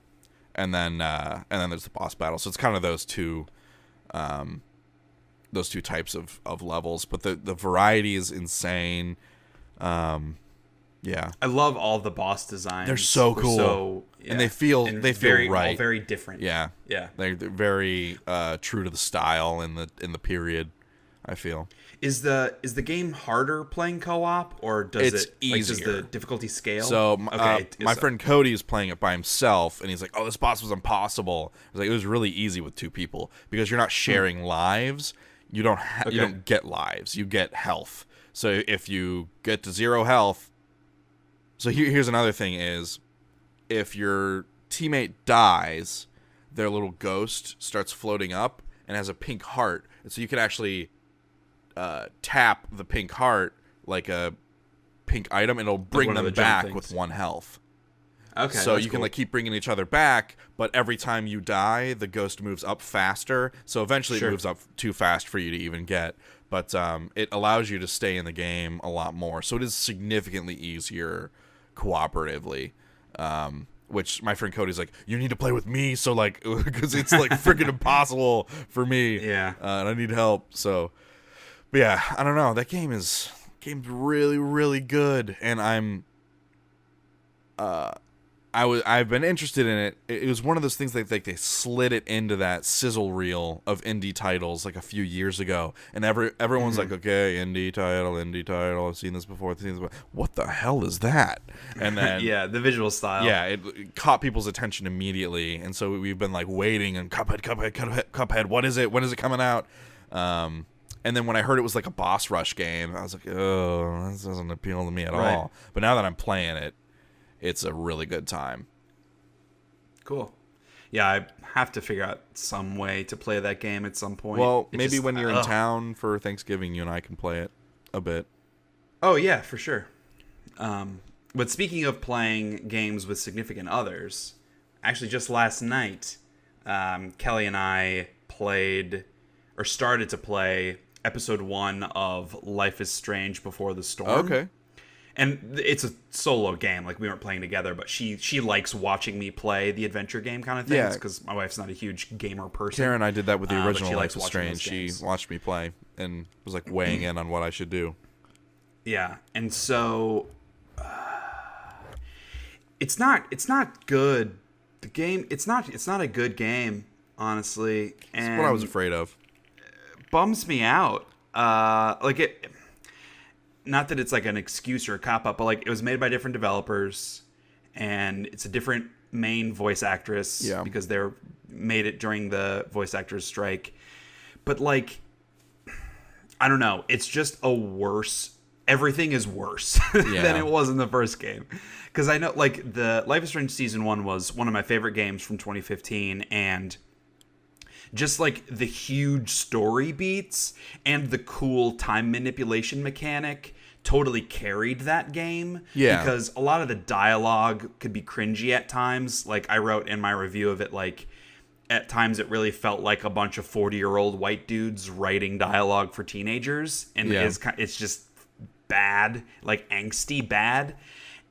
then there's the boss battle. So it's kind of those two types of levels, but the variety is insane. Yeah,
I love all the boss designs.
They're so cool, and they feel right.
All very different.
Yeah. They're very true to the style in the period. I feel.
Is the game harder playing co-op, or does
It's
it
easier.
does the difficulty scale?
So
okay,
my friend Cody is playing it by himself, and he's like, "Oh, this boss was impossible." I was like, "It was really easy with two people because you're not sharing lives. You don't you don't get lives. You get health. So if you get to 0 health, so here's another thing is, if your teammate dies, their little ghost starts floating up and has a pink heart, and so you can actually tap the pink heart like a pink item, and it'll bring them back with 1 health.
Okay,
so you can like keep bringing each other back, but every time you die, the ghost moves up faster. So eventually it moves up too fast for you to even get. But it allows you to stay in the game a lot more. So it is significantly easier cooperatively. Which my friend Cody's like, you need to play with me, so like, because it's like freaking impossible for me.
Yeah.
And I need help. So, but yeah, I don't know. That game's really, really good, and I've been interested in it. It was one of those things that like they slid it into that sizzle reel of indie titles like a few years ago, and everyone's like, okay, indie title. I've seen this before. What the hell is that? And then
yeah, the visual style.
Yeah, it caught people's attention immediately, and so we've been like waiting. And Cuphead. What is it? When is it coming out? And then when I heard it was like a boss rush game, I was like, oh, this doesn't appeal to me at all. But now that I'm playing it, it's a really good time.
Cool. Yeah, I have to figure out some way to play that game at some point.
Well, maybe when you're in town for Thanksgiving, you and I can play it a bit.
Oh, yeah, for sure. But speaking of playing games with significant others, actually just last night, Kelly and I started to play episode 1 of Life is Strange Before the Storm.
Okay.
And it's a solo game, like we weren't playing together, but she likes watching me play the adventure game kind of things, because my wife's not a huge gamer person.
Karen and I did that with the original Life is Strange.
She
watched me play and was like weighing in on what I should do. Yeah,
and so it's not good. The game, it's not a good game, honestly. And
that's what I was afraid of.
Bums me out. Like it. Not that it's like an excuse or a cop-out, but like it was made by different developers, and it's a different main voice actress because they made it during the voice actors strike. But like, I don't know. It's just everything is worse than it was in the first game. Because I know like the Life is Strange Season 1 was one of my favorite games from 2015, and just like the huge story beats and the cool time manipulation mechanic totally carried that game. Yeah. Because a lot of the dialogue could be cringy at times. Like I wrote in my review of it, like at times it really felt like a bunch of 40-year-old white dudes writing dialogue for teenagers. And it's just bad, like angsty bad.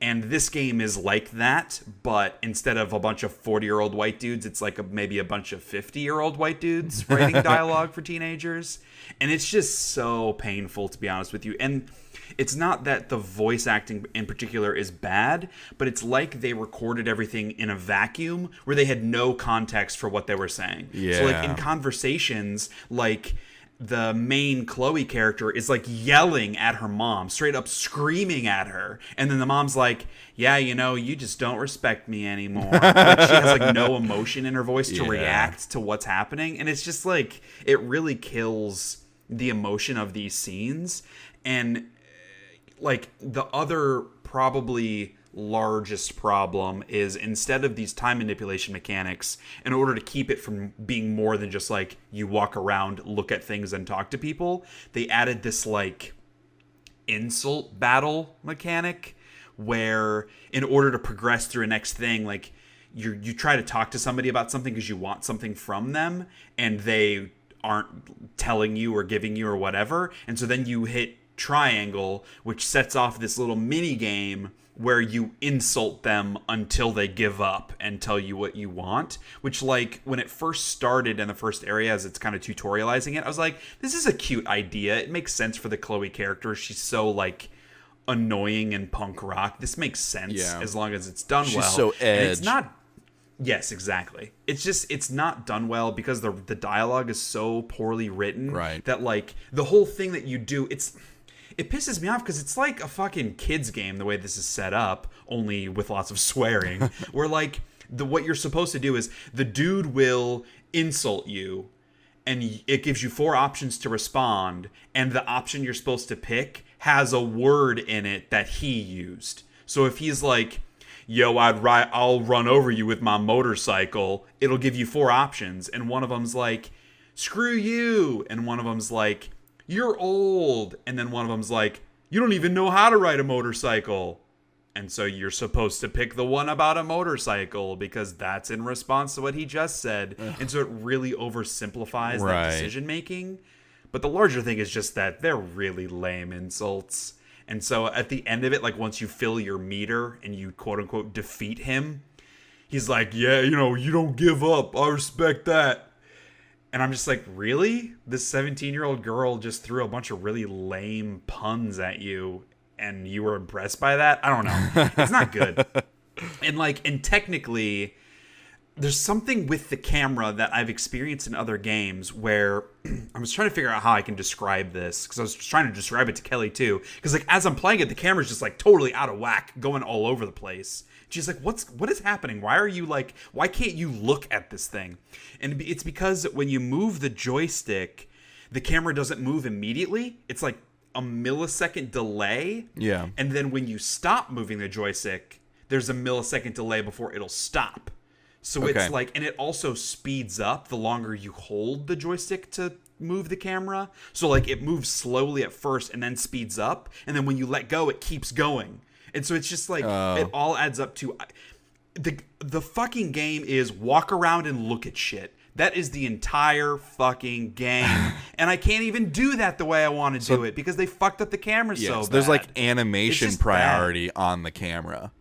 And this game is like that, but instead of a bunch of 40-year-old white dudes, it's like maybe a bunch of 50-year-old white dudes writing dialogue for teenagers. And it's just so painful, to be honest with you. And it's not that the voice acting in particular is bad, but it's like they recorded everything in a vacuum where they had no context for what they were saying. Yeah. So like in conversations, like the main Chloe character is like yelling at her mom, straight up screaming at her. And then the mom's like, yeah, you just don't respect me anymore. Like she has like no emotion in her voice to react to what's happening. And it's just like, it really kills the emotion of these scenes. And like the other probably largest problem is instead of these time manipulation mechanics, in order to keep it from being more than just like you walk around, look at things and talk to people, they added this like insult battle mechanic where in order to progress through a next thing, like you try to talk to somebody about something because you want something from them and they aren't telling you or giving you or whatever, and so then you hit triangle, which sets off this little mini game where you insult them until they give up and tell you what you want, which like when it first started in the first area as it's kind of tutorializing it, I was like, this is a cute idea. It makes sense for the Chloe character. She's so like annoying and punk rock. This makes sense as long as it's done well.
She's so edge.
And it's not Yes, exactly. It's not done well because the dialogue is so poorly written that like the whole thing that you do, it pisses me off because it's like a fucking kids game the way this is set up, only with lots of swearing. Where like what you're supposed to do is the dude will insult you, and it gives you 4 options to respond, and the option you're supposed to pick has a word in it that he used. So if he's like, yo, I'll run over you with my motorcycle, it'll give you 4 options, and one of them's like, screw you, and one of them's like, you're old, and then one of them's like, you don't even know how to ride a motorcycle. And so you're supposed to pick the one about a motorcycle because that's in response to what he just said. Ugh. And so it really oversimplifies that decision making. But the larger thing is just that they're really lame insults. And so at the end of it, like once you fill your meter and you quote unquote defeat him, he's like, yeah, you don't give up. I respect that. And I'm just like, really? This 17-year-old girl just threw a bunch of really lame puns at you and you were impressed by that? I don't know. It's not good. And technically, there's something with the camera that I've experienced in other games where I was trying to figure out how I can describe this because I was trying to describe it to Kelly too. Because like as I'm playing it, the camera's just like totally out of whack, going all over the place. She's like, what is happening? Why can't you look at this thing? And it's because when you move the joystick, the camera doesn't move immediately. It's like a millisecond delay.
Yeah.
And then when you stop moving the joystick, there's a millisecond delay before it'll stop. So It's like, and it also speeds up the longer you hold the joystick to move the camera. So like it moves slowly at first and then speeds up. And then when you let go, it keeps going. And so it's just like, it all adds up to, the fucking game is walk around and look at shit. That is the entire fucking game. And I can't even do that the way I want to do it because they fucked up the camera so bad.
There's like animation priority on the camera.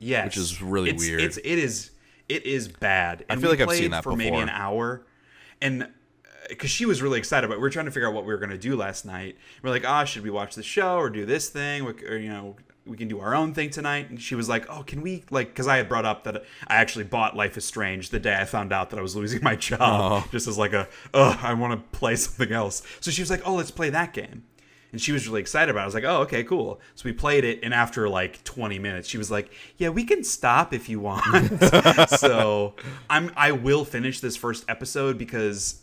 Yes.
Which is really weird.
It is bad. And
I feel like I've seen that before.
Maybe an hour. And because she was really excited about it. We were trying to figure out what we were going to do last night. We're like, should we watch the show or do this thing? Or, we can do our own thing tonight. And she was like, can we, because I had brought up that I actually bought Life is Strange the day I found out that I was losing my job. Just as like I want to play something else. So she was like, let's play that game. And she was really excited about it. I was like, okay, cool. So we played it, and after like 20 minutes, she was like, yeah, we can stop if you want. So I will finish this first episode because,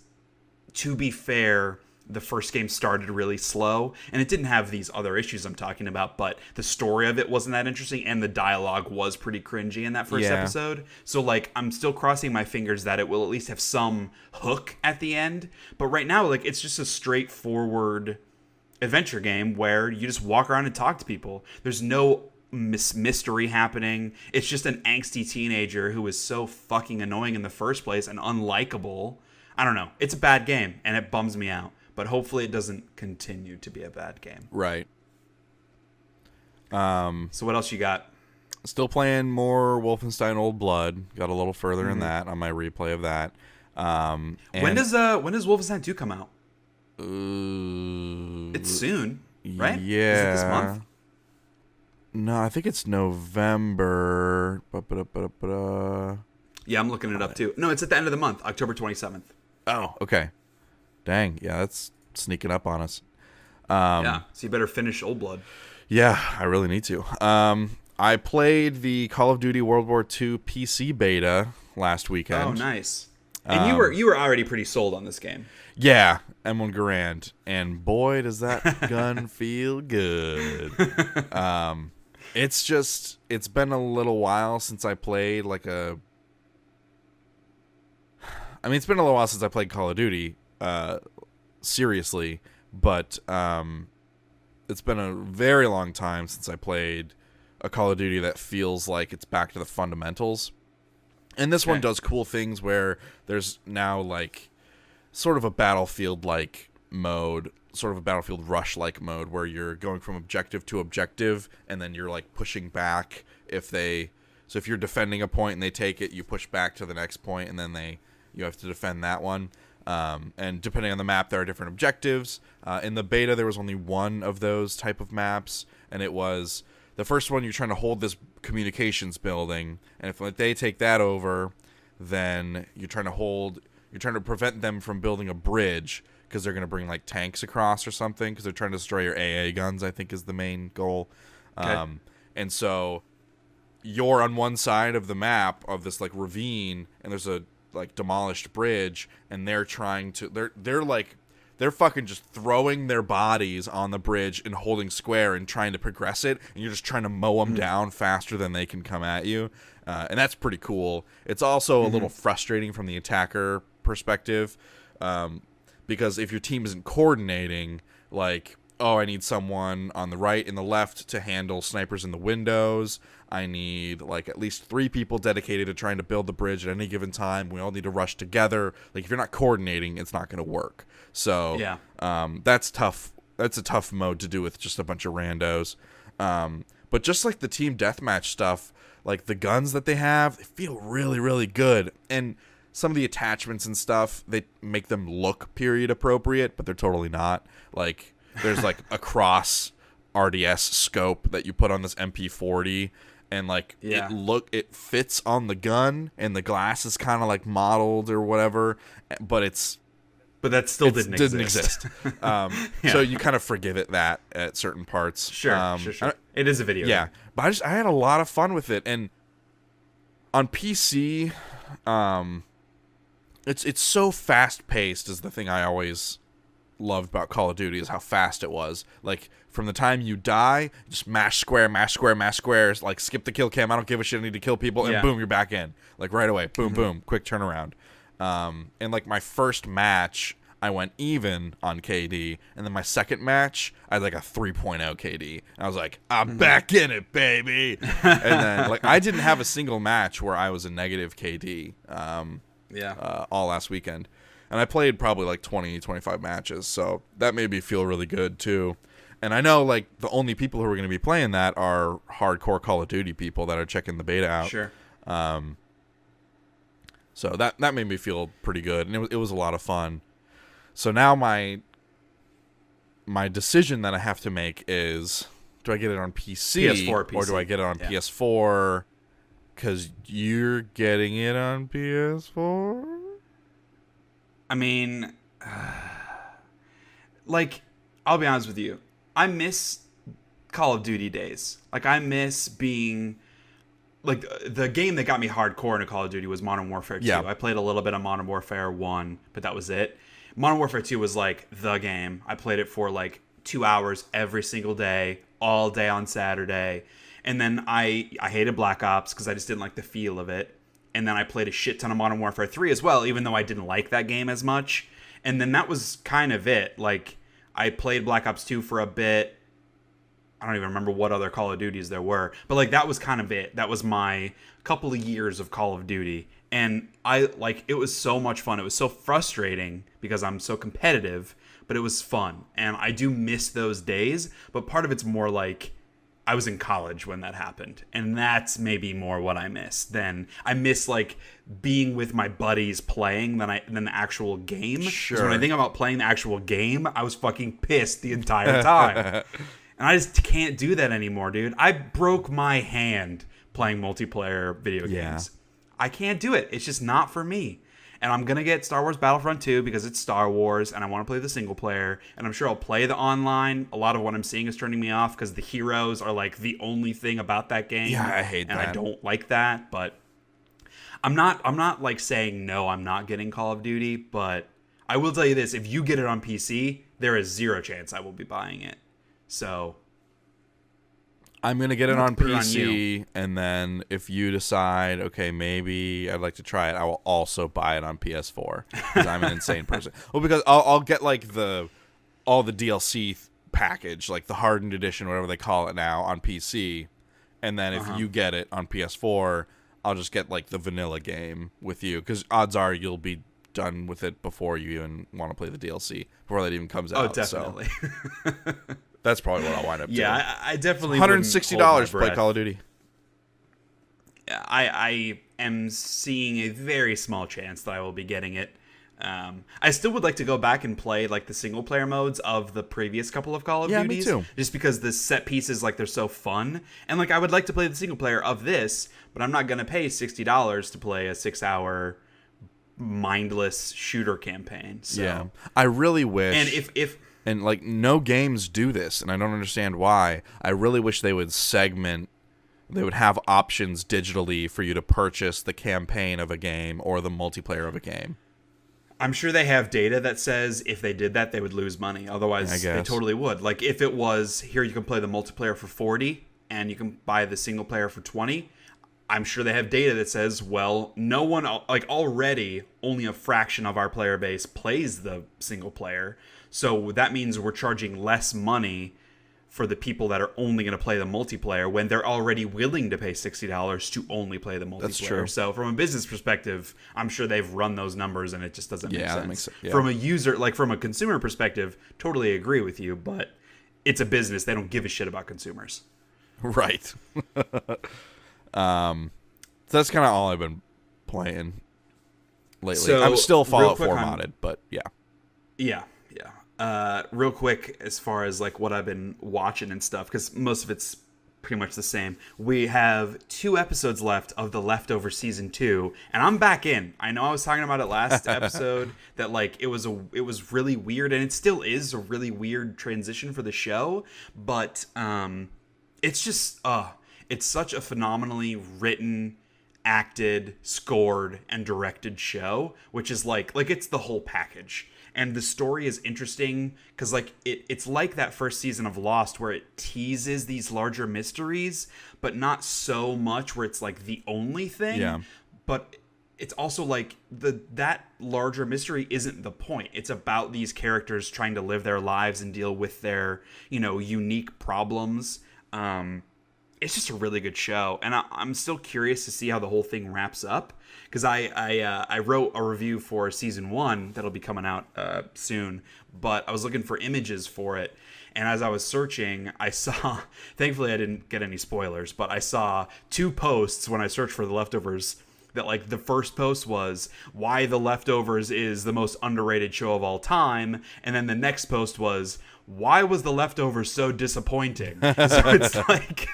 to be fair, the first game started really slow, and it didn't have these other issues I'm talking about, but the story of it wasn't that interesting, and the dialogue was pretty cringy in that first episode. So like, I'm still crossing my fingers that it will at least have some hook at the end. But right now, like, it's just a straightforward adventure game where you just walk around and talk to people. There's no mystery happening. It's just an angsty teenager who is so fucking annoying in the first place and unlikable. I don't know. It's a bad game, and it bums me out. But hopefully it doesn't continue to be a bad game.
Right.
So what else you got?
Still playing more Wolfenstein Old Blood. Got a little further in that on my replay of that.
When does Wolfenstein 2 come out? It's soon, right?
Yeah.
Is it this month?
No, I think it's November.
Yeah, I'm looking it up too. No, it's at the end of the month, October 27th.
Oh, okay. Dang, yeah, that's sneaking up on us.
Yeah, so you better finish Old Blood.
Yeah, I really need to. I played the Call of Duty World War II PC beta last weekend.
Oh, nice. And you were already pretty sold on this game.
Yeah, M1 Garand, and boy, does that gun feel good. It's been a little while since I played it's been a little while since I played Call of Duty, seriously, but it's been a very long time since I played a Call of Duty that feels like it's back to the fundamentals. And this one does cool things where there's now like sort of a Battlefield-like mode, sort of a Battlefield Rush-like mode where you're going from objective to objective and then you're like pushing back so if you're defending a point and they take it, you push back to the next point and then you have to defend that one. And depending on the map, there are different objectives. In the beta, there was only one of those type of maps, and it was the first one, you're trying to hold this communications building, and if like, they take that over, then you're trying to prevent them from building a bridge because they're going to bring like tanks across or something because they're trying to destroy your AA guns, I think is the main goal. Okay. And so you're on one side of the map of this like ravine, and there's a like demolished bridge, and they're trying to they're fucking just throwing their bodies on the bridge and holding square and trying to progress it, and you're just trying to mow them down faster than they can come at you, and that's pretty cool. It's also a little frustrating from the attacker perspective, because if your team isn't coordinating, like, oh, I need someone on the right and the left to handle snipers in the windows. I need like at least 3 people dedicated to trying to build the bridge at any given time. We all need to rush together. Like if you're not coordinating, it's not going to work. So that's tough. That's a tough mode to do with just a bunch of randos. But just like the team deathmatch stuff, like the guns that they have, they feel really, really good. And some of the attachments and stuff, they make them look period appropriate, but they're totally not. Like there's like a cross RDS scope that you put on this MP40, and like it fits on the gun, and the glass is kind of like modeled or whatever, but
that still didn't exist.
So you kind of forgive it that at certain parts.
Sure. It is a video game.
But I had a lot of fun with it, and on PC, it's so fast paced is the thing I always loved about Call of Duty, is how fast it was. Like from the time you die, just mash square, like skip the kill cam, I don't give a shit, I need to kill people, and boom, you're back in. Like right away. Boom, boom, quick turnaround. And like my first match, I went even on KD, and then my second match, I had like a 3.0 KD. And I was like, I'm back in it, baby. And then like I didn't have a single match where I was a negative KD all last weekend. And I played probably like 20, 25 matches, so that made me feel really good too. And I know like the only people who are going to be playing that are hardcore Call of Duty people that are checking the beta out.
Sure.
So that made me feel pretty good, and it was a lot of fun. So now my decision that I have to make is, do I get it on PC,
PS4 PC.
Or do I get it on PS4? Because you're getting it on PS4?
I mean, like, I'll be honest with you. I miss Call of Duty days. Like, I miss being... Like, the game that got me hardcore into Call of Duty was Modern Warfare 2. Yeah. I played a little bit of Modern Warfare 1, but that was it. Modern Warfare 2 was, like, the game. I played it for, like, 2 hours every single day, all day on Saturday. And then I hated Black Ops because I just didn't like the feel of it. And then I played a shit ton of Modern Warfare 3 as well, even though I didn't like that game as much. And then that was kind of it. Like, I played Black Ops 2 for a bit. I don't even remember what other Call of Duties there were. But, like, that was kind of it. That was my couple of years of Call of Duty. And it was so much fun. It was so frustrating because I'm so competitive, but it was fun. And I do miss those days. But part of it's more like... I was in college when that happened, and that's maybe more what I miss. Then I miss like being with my buddies playing than the actual game.
Sure.
So when I think about playing the actual game, I was fucking pissed the entire time, and I just can't do that anymore, dude. I broke my hand playing multiplayer video games. I can't do it. It's just not for me. And I'm going to get Star Wars Battlefront 2 because it's Star Wars and I want to play the single player. And I'm sure I'll play the online. A lot of what I'm seeing is turning me off because the heroes are like the only thing about that game.
Yeah, I hate that.
And I don't like that. But I'm not like saying no, I'm not getting Call of Duty. But I will tell you this. If you get it on PC, there is zero chance I will be buying it. So...
I'm going to get it on PC, and then if you decide, okay, maybe I'd like to try it, I will also buy it on PS4, because I'm an insane person. Well, because I'll get, like, all the DLC package, like the Hardened Edition, whatever they call it now, on PC, and then if you get it on PS4, I'll just get, like, the vanilla game with you, because odds are you'll be done with it before you even want to play the DLC, before that even comes out.
Oh, definitely.
So. That's probably what I'll wind up doing.
Yeah, I definitely
$160 to play Call of Duty.
I am seeing a very small chance that I will be getting it. I still would like to go back and play like the single player modes of the previous couple of Call of Duties.
Me too.
Just because the set pieces, like, they're so fun. And like I would like to play the single player of this, but I'm not going to pay $60 to play a 6-hour mindless shooter campaign. So.
Yeah. I really wish.
And if
and like no games do this, and I don't understand why. I really wish they would segment. They would have options digitally for you to purchase the campaign of a game or the multiplayer of a game.
I'm sure they have data that says if they did that, they would lose money. Otherwise, they totally would. Like, if it was, here you can play the multiplayer for $40, and you can buy the single player for $20, I'm sure they have data that says, well, no one, like, already only a fraction of our player base plays the single player. So that means we're charging less money for the people that are only going to play the multiplayer when they're already willing to pay $60 to only play the multiplayer.
That's true.
So from a business perspective, I'm sure they've run those numbers and it just doesn't make sense.
That makes sense. Yeah.
From a user, like from a consumer perspective, totally agree with you, but it's a business. They don't give a shit about consumers.
Right. So that's kind of all I've been playing lately.
So,
I'm still Fallout 4
on,
modded, but yeah.
Yeah. Real quick, as far as like what I've been watching and stuff, because most of it's pretty much the same. We have 2 episodes left of The Leftover Season 2, and I'm back in. I know I was talking about it last episode that like it was really weird, and it still is a really weird transition for the show, but it's just it's such a phenomenally written, acted, scored, and directed show, which is like it's the whole package. And the story is interesting because like it's like that first season of Lost where it teases these larger mysteries, but not so much where it's like the only thing.
Yeah.
But it's also like that larger mystery isn't the point. It's about these characters trying to live their lives and deal with their, unique problems. It's just a really good show, and I'm still curious to see how the whole thing wraps up, because I wrote a review for season 1 that'll be coming out soon, but I was looking for images for it, and as I was searching, I saw, thankfully I didn't get any spoilers, but I saw 2 posts when I searched for The Leftovers that like the first post was why The Leftovers is the most underrated show of all time, and then the next post was why was The Leftovers so disappointing? So it's like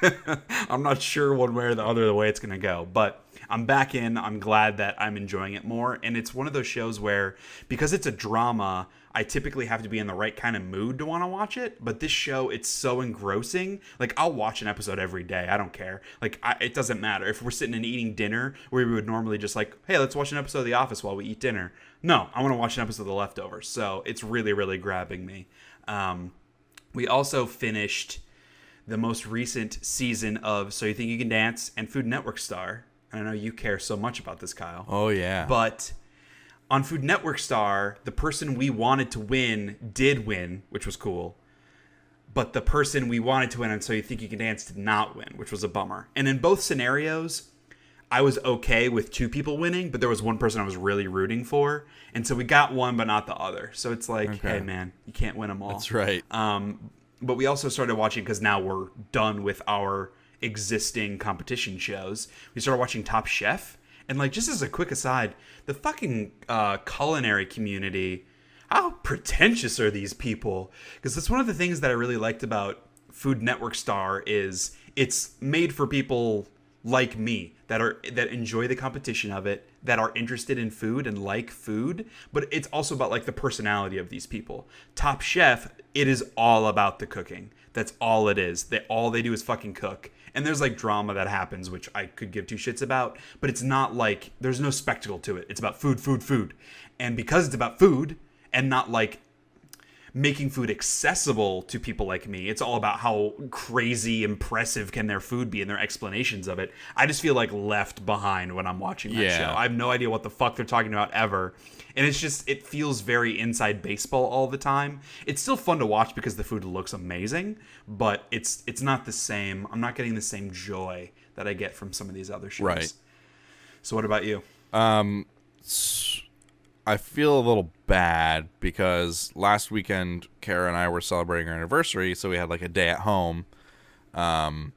I'm not sure one way or the other the way it's gonna go, but I'm back in. I'm glad that I'm enjoying it more, and it's one of those shows where because it's a drama, I typically have to be in the right kind of mood to want to watch it, but this show, it's so engrossing. Like, I'll watch an episode every day. I don't care. Like, it doesn't matter. If we're sitting and eating dinner, where we would normally just like, hey, let's watch an episode of The Office while we eat dinner. No, I want to watch an episode of The Leftovers. So it's really, really grabbing me. We also finished the most recent season of So You Think You Can Dance and Food Network Star. I know you care so much about this, Kyle.
Oh, yeah.
But on Food Network Star, the person we wanted to win did win, which was cool. But the person we wanted to win on So You Think You Can Dance did not win, which was a bummer. And in both scenarios, I was okay with 2 people winning, but there was one person I was really rooting for. And so we got one, but not the other. So it's like, hey, man, you can't win them all.
That's right.
But we also started watching, because now we're done with our existing competition shows. We started watching Top Chef. And like, just as a quick aside, the fucking culinary community, how pretentious are these people? Because that's one of the things that I really liked about Food Network Star is it's made for people like me that enjoy the competition of it, that are interested in food and like food, but it's also about like the personality of these people. Top Chef, it is all about the cooking. That's all it is. All they do is fucking cook. And there's like drama that happens, which I could give 2 shits about, but it's not like, there's no spectacle to it. It's about food, food, food. And because it's about food and not like making food accessible to people like me, it's all about how crazy impressive can their food be and their explanations of it. I just feel like left behind when I'm watching that show. I have no idea what the fuck they're talking about ever. And it's just, it feels very inside baseball all the time. It's still fun to watch because the food looks amazing, but it's not the same. I'm not getting the same joy that I get from some of these other shows.
Right.
So what about you?
I feel a little bad because last weekend, Kara and I were celebrating our anniversary, so we had like a day at home. And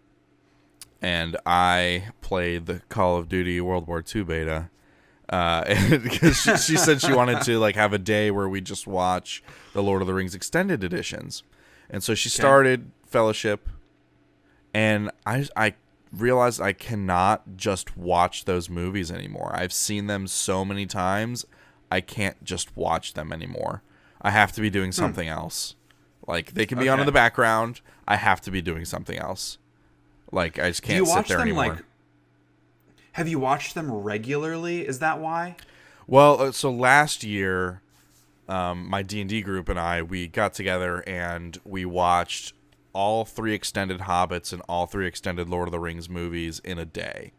I played the Call of Duty World War II beta. Because she said she wanted to like have a day where we just watch the Lord of the Rings extended editions, and so she started Fellowship, and I realized I cannot just watch those movies anymore. I've seen them so many times, I can't just watch them anymore. I have to be doing something else. Like, they can be on in the background. I have to be doing something else. Like, I just can't sit there anymore.
Have you watched them regularly? Is that why?
Well, so last year, my D&D group and I, we got together and we watched all 3 extended Hobbits and all 3 extended Lord of the Rings movies in a day.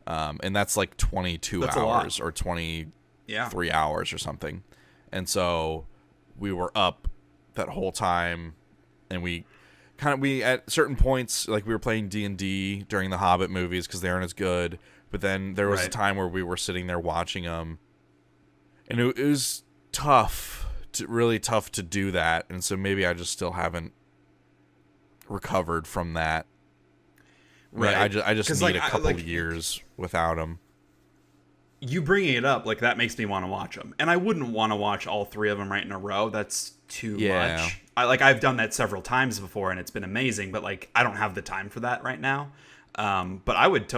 And that's like 22 hours or 23 hours or something. And so we were up that whole time, and we at certain points, like, we were playing D&D during the Hobbit movies because they aren't as good, but then there was a time where we were sitting there watching them, and it was really tough to do that, and so maybe I just still haven't recovered from that. Right. I just need a couple years without them.
You bringing it up, like, that makes me want to watch them. And I wouldn't want to watch all 3 of them right in a row. That's too much. I've done that several times before, and it's been amazing. But, like, I don't have the time for that right now. But I would,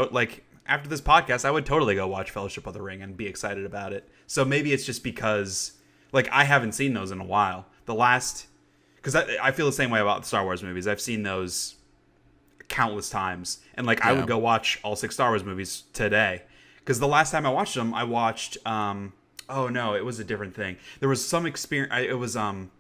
after this podcast, I would totally go watch Fellowship of the Ring and be excited about it. So maybe it's just because, like, I haven't seen those in a while. Because I feel the same way about the Star Wars movies. I've seen those countless times. And, like, I would go watch all 6 Star Wars movies today. Because the last time I watched them, I watched, it was a different thing. There was some experience, it was on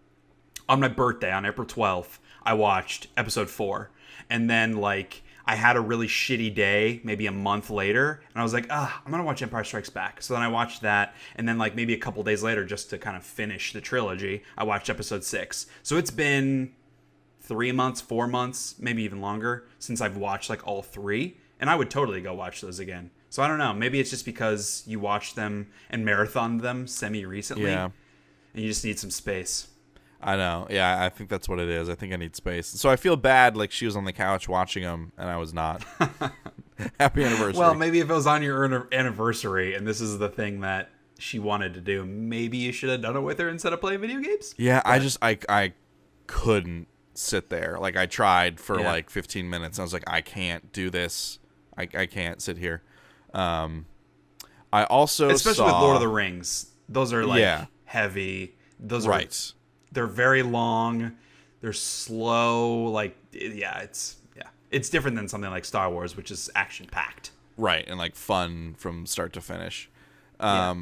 my birthday, on April 12th, I watched episode 4. And then, like, I had a really shitty day, maybe a month later, and I was like, I'm going to watch Empire Strikes Back. So then I watched that, and then, like, maybe a couple days later, just to kind of finish the trilogy, I watched episode 6. So it's been 3 months, 4 months, maybe even longer, since I've watched, like, all 3. And I would totally go watch those again. So I don't know. Maybe it's just because you watched them and marathoned them semi-recently. Yeah. And you just need some space.
I know. Yeah, I think that's what it is. I think I need space. So I feel bad, like, she was on the couch watching them, and I was not. Happy anniversary.
Well, maybe if it was on your anniversary, and this is the thing that she wanted to do, maybe you should have done it with her instead of playing video games?
Yeah, but I couldn't sit there. Like, I tried for, like, 15 minutes, and I was like, I can't do this. I can't sit here. I also
especially with Lord of the Rings, those are like heavy. Those are they're very long. They're slow. Like it's different than something like Star Wars, which is action packed.
Right, and like fun from start to finish. I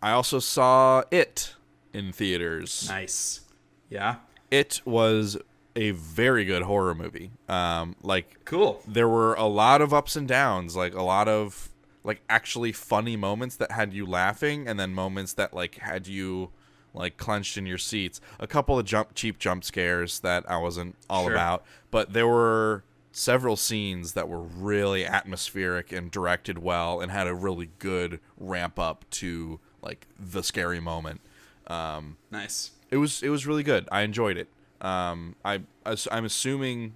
also saw It in theaters.
Nice. Yeah.
It was a very good horror movie.
Cool.
There were a lot of ups and downs, like a lot of like actually funny moments that had you laughing, and then moments that like had you like clenched in your seats. A couple of cheap jump scares that I wasn't all about, but there were several scenes that were really atmospheric and directed well and had a really good ramp up to like the scary moment.
Nice.
It was really good. I enjoyed it. I'm assuming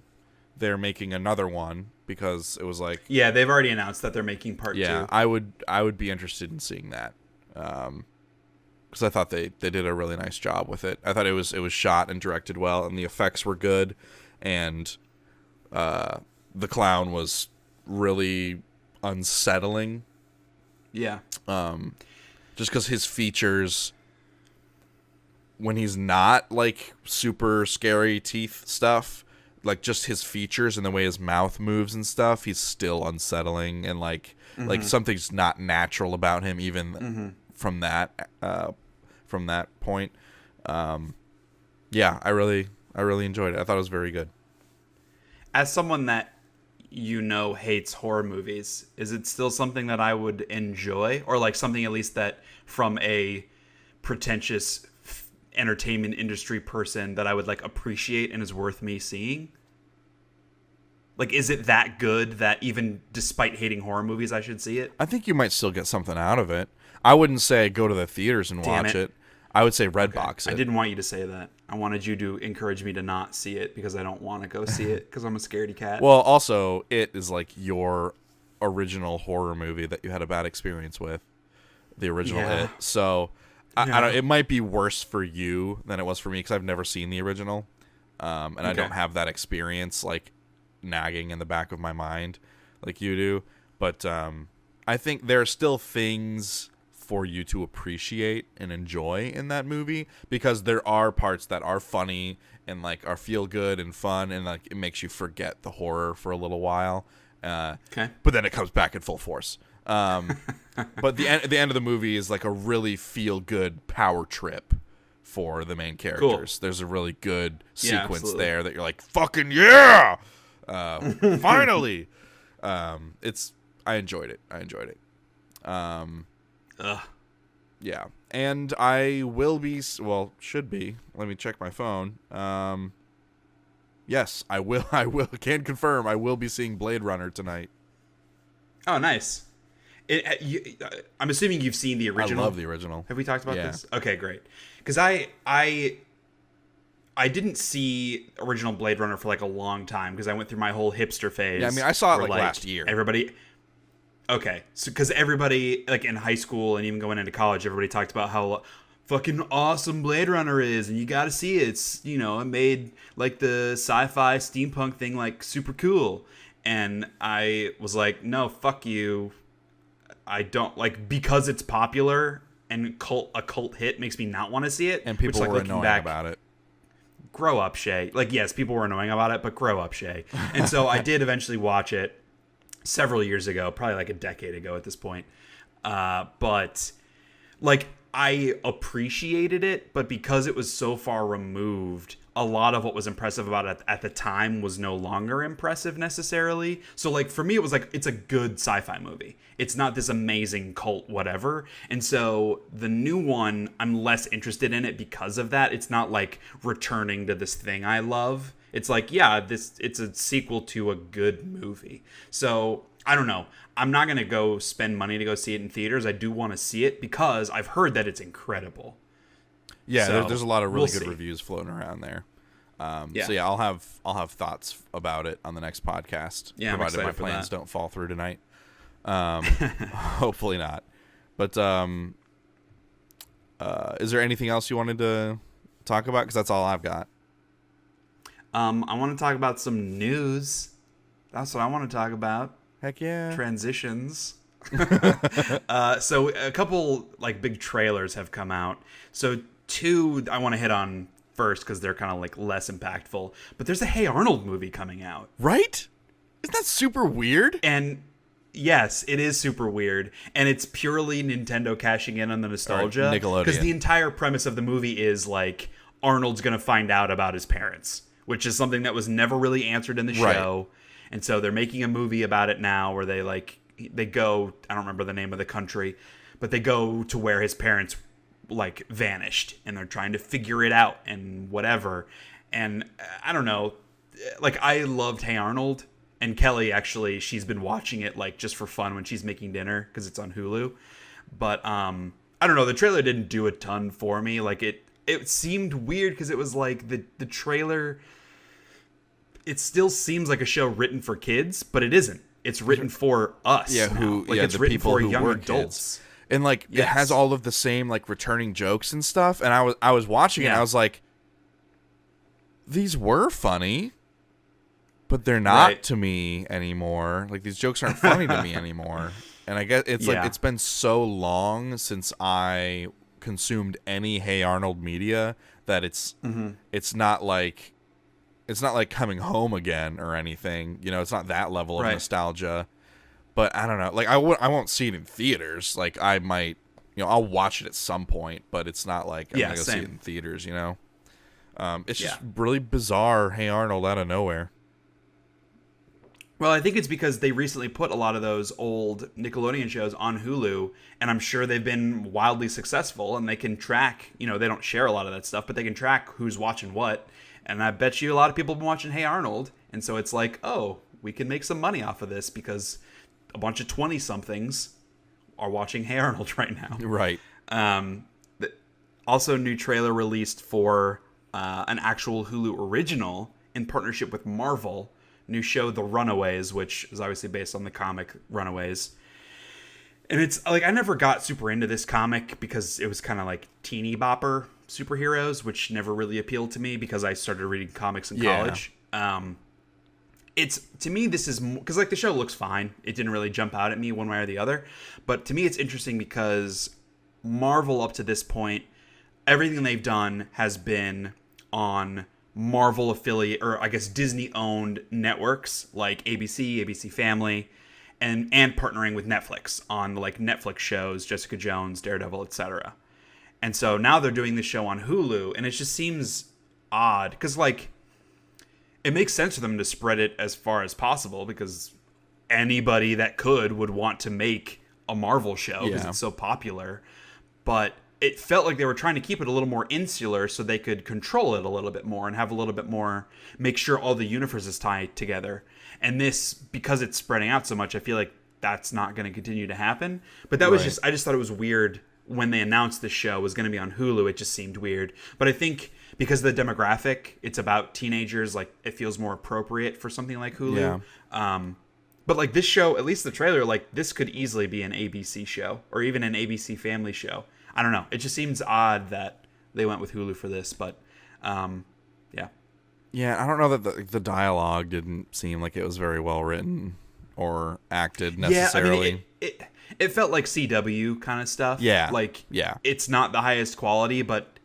they're making another one because it was like
they've already announced that they're making part 2.
I would be interested in seeing that because I thought they did a really nice job with it. I thought it was shot and directed well, and the effects were good, and the clown was really unsettling.
Yeah.
Just because his features, when he's not like super scary teeth stuff, like just his features and the way his mouth moves and stuff, he's still unsettling, and like something's not natural about him even from that point. I really enjoyed it. I thought it was very good.
As someone that hates horror movies, is it still something that I would enjoy, or like something at least that from a pretentious entertainment industry person that I would like appreciate and is worth me seeing? Like, is it that good that even despite hating horror movies, I should see it?
I think you might still get something out of it. I wouldn't say go to the theaters and watch it. I would say Redbox it.
I didn't want you to say that. I wanted you to encourage me to not see it because I don't want to go see it because I'm a scaredy cat.
Well, also, It is like your original horror movie that you had a bad experience with. the original
Yeah.
It. So I don't. It might be worse for you than it was for me because I've never seen the original, and I don't have that experience like nagging in the back of my mind like you do. But I think there are still things for you to appreciate and enjoy in that movie because there are parts that are funny and like are feel good and fun and like it makes you forget the horror for a little while. But then it comes back in full force. But the end of the movie is like a really feel good power trip for the main characters. Cool. There's a really good sequence there that you're like, fucking yeah! Finally! I enjoyed it. Yeah. And I will be, should be. Let me check my phone. Yes, I will. Can confirm I will be seeing Blade Runner tonight.
Oh, nice. I'm assuming you've seen the original.
I love the original.
Have we talked about this? Okay, great. Because I didn't see original Blade Runner for like a long time because I went through my whole hipster phase.
Yeah, I mean, I saw it like last year.
Okay, so because everybody like in high school and even going into college, everybody talked about how fucking awesome Blade Runner is, and you got to see it. It's, you know, it made like the sci-fi steampunk thing like super cool, and I was like, no, fuck you. I don't like because it's popular and a cult hit makes me not want to see it.
And people were annoying about it.
Grow up, Shea. Like, yes, people were annoying about it, but grow up, Shea. And so I did eventually watch it several years ago, probably like a decade ago at this point. But like I appreciated it, but because it was so far removed, a lot of what was impressive about it at the time was no longer impressive necessarily. So like for me, it was like, it's a good sci-fi movie. It's not this amazing cult whatever. And so the new one, I'm less interested in it because of that. It's not like returning to this thing I love. It's like, yeah, it's a sequel to a good movie. So I don't know. I'm not going to go spend money to go see it in theaters. I do want to see it because I've heard that it's incredible.
Yeah, so there's a lot of really good reviews floating around there. So yeah, I'll have thoughts about it on the next podcast.
Yeah,
provided my plans don't fall through tonight. Hopefully not. But is there anything else you wanted to talk about? Because that's all I've got.
I want to talk about some news. That's what I want to talk about.
Heck yeah.
Transitions. So a couple like big trailers have come out. So two I want to hit on first because they're kind of like less impactful. But there's a Hey Arnold movie coming out.
Right? Isn't that super weird?
And yes, it is super weird. And it's purely Nintendo cashing in on the nostalgia.
Nickelodeon.
Because the entire premise of the movie is like Arnold's going to find out about his parents, which is something that was never really answered in the show. And so they're making a movie about it now where they go, I don't remember the name of the country, but they go to where his parents like vanished and they're trying to figure it out and whatever. And I don't know, like I loved Hey Arnold, and Kelly actually, she's been watching it like just for fun when she's making dinner because it's on Hulu. But I don't know, the trailer didn't do a ton for me. Like it seemed weird because it was like the trailer, it still seems like a show written for kids, but it isn't. It's written for us.
Yeah,
it's
the
written
people
for
who
young
were
adults.
Kids. And like it has all of the same like returning jokes and stuff. And I was watching it and I was like, these were funny, but they're not to me anymore. Like these jokes aren't funny to me anymore. And I guess it's like it's been so long since I consumed any Hey Arnold media that it's not like coming home again or anything. You know, it's not that level of nostalgia. But I don't know. Like I won't see it in theaters. Like I might, I'll watch it at some point, but it's not like I'm gonna go see it in theaters. It's just really bizarre. Hey Arnold out of nowhere.
Well, I think it's because they recently put a lot of those old Nickelodeon shows on Hulu, and I'm sure they've been wildly successful, and they can track, they don't share a lot of that stuff, but they can track who's watching what. And I bet you a lot of people have been watching Hey Arnold, and so it's like, oh, we can make some money off of this because a bunch of 20-somethings are watching Hey Arnold right now.
Right.
Also, new trailer released for an actual Hulu original in partnership with Marvel. New show, The Runaways, which is obviously based on the comic Runaways. And it's like I never got super into this comic because it was kind of like teeny bopper superheroes, which never really appealed to me because I started reading comics in college. It's to me this is because like the show looks fine. It didn't really jump out at me one way or the other, but to me it's interesting because Marvel up to this point, everything they've done has been on Marvel affiliate or I guess Disney owned networks like ABC, ABC Family, and partnering with Netflix on like Netflix shows, Jessica Jones, Daredevil, etc. And so now they're doing this show on Hulu, and it just seems odd because like it makes sense for them to spread it as far as possible because anybody that could would want to make a Marvel show because it's so popular. But it felt like they were trying to keep it a little more insular so they could control it a little bit more and have a little bit more, make sure all the universes tie together. And this, because it's spreading out so much, I feel like that's not going to continue to happen. But that was just, I just thought it was weird when they announced the show was going to be on Hulu. It just seemed weird. But I think because of the demographic, it's about teenagers, like it feels more appropriate for something like Hulu. Yeah. But like this show, at least the trailer, like this could easily be an ABC show or even an ABC Family show. I don't know. It just seems odd that they went with Hulu for this, but yeah.
Yeah, I don't know that the dialogue didn't seem like it was very well written or acted necessarily.
Yeah, I mean, it felt like CW kind of stuff.
Yeah.
Like, it's not the highest quality, but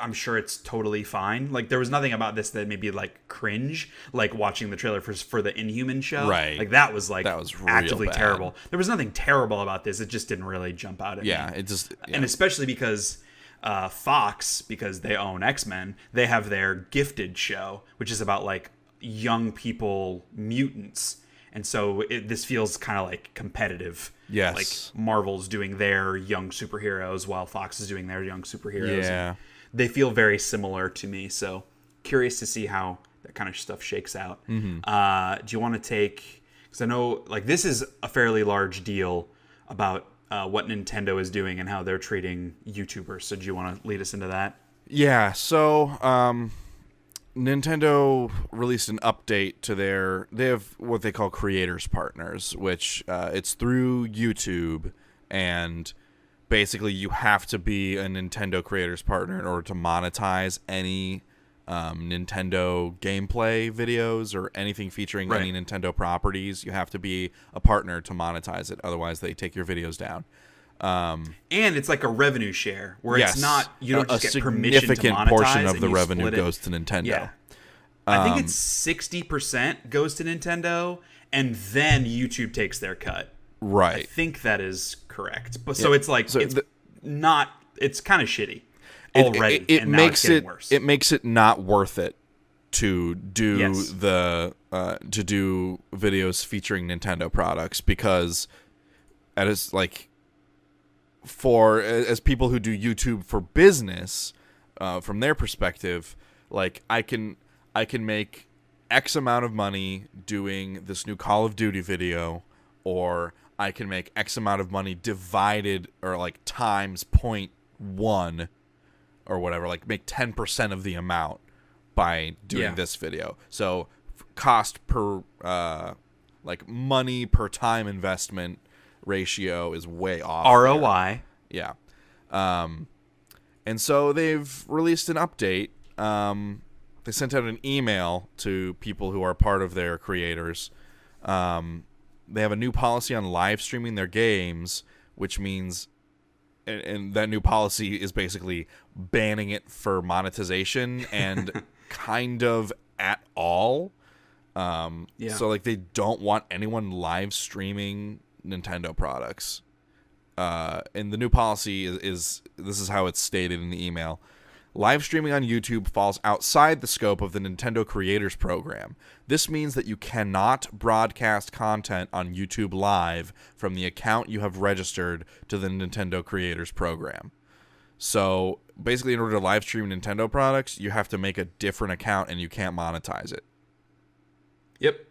I'm sure it's totally fine. Like, there was nothing about this that made me, like, cringe, like watching the trailer for the Inhuman show.
Right.
Like, that was actively
bad.
terrible. There was nothing terrible about this. It just didn't really jump out at me.
Yeah, it just... Yeah.
And especially because Fox, because they own X-Men, they have their Gifted show, which is about, like, young people, mutants. And so this feels kind of like competitive.
Yes.
Like Marvel's doing their young superheroes while Fox is doing their young superheroes.
Yeah.
They feel very similar to me. So curious to see how that kind of stuff shakes out. Mm-hmm. Do you want to take... Because I know like this is a fairly large deal about what Nintendo is doing and how they're treating YouTubers. So do you want to lead us into that?
Yeah. So... Nintendo released an update to they have what they call creators partners, which it's through YouTube, and basically you have to be a Nintendo creators partner in order to monetize any Nintendo gameplay videos or anything featuring any Nintendo properties. You have to be a partner to monetize it, otherwise they take your videos down.
And it's like a revenue share where it's not, you don't just get permission to
significant
monetize,
portion of the revenue goes to Nintendo.
Yeah. I think it's 60% goes to Nintendo and then YouTube takes their cut.
Right.
I think that is correct. But so it's like, it's kind of shitty already.
It makes it worse. It makes it not worth it to do to do videos featuring Nintendo products because as people who do YouTube for business, from their perspective, like I can make X amount of money doing this new Call of Duty video, or I can make X amount of money divided or like times 0.1 or whatever, like make 10% of the amount by doing this video. So cost per like money per time investment ratio is way off.
ROI.
There. Yeah. And so they've released an update. They sent out an email to people who are part of their creators. They have a new policy on live streaming their games, which means, and that new policy is basically banning it for monetization and kind of at all. So like they don't want anyone live streaming Nintendo products. And the new policy is this is how it's stated in the email. Live streaming on YouTube falls outside the scope of the Nintendo Creators Program. This means that you cannot broadcast content on YouTube Live from the account you have registered to the Nintendo Creators Program. So basically, in order to live stream Nintendo products, you have to make a different account and you can't monetize it.
Yep.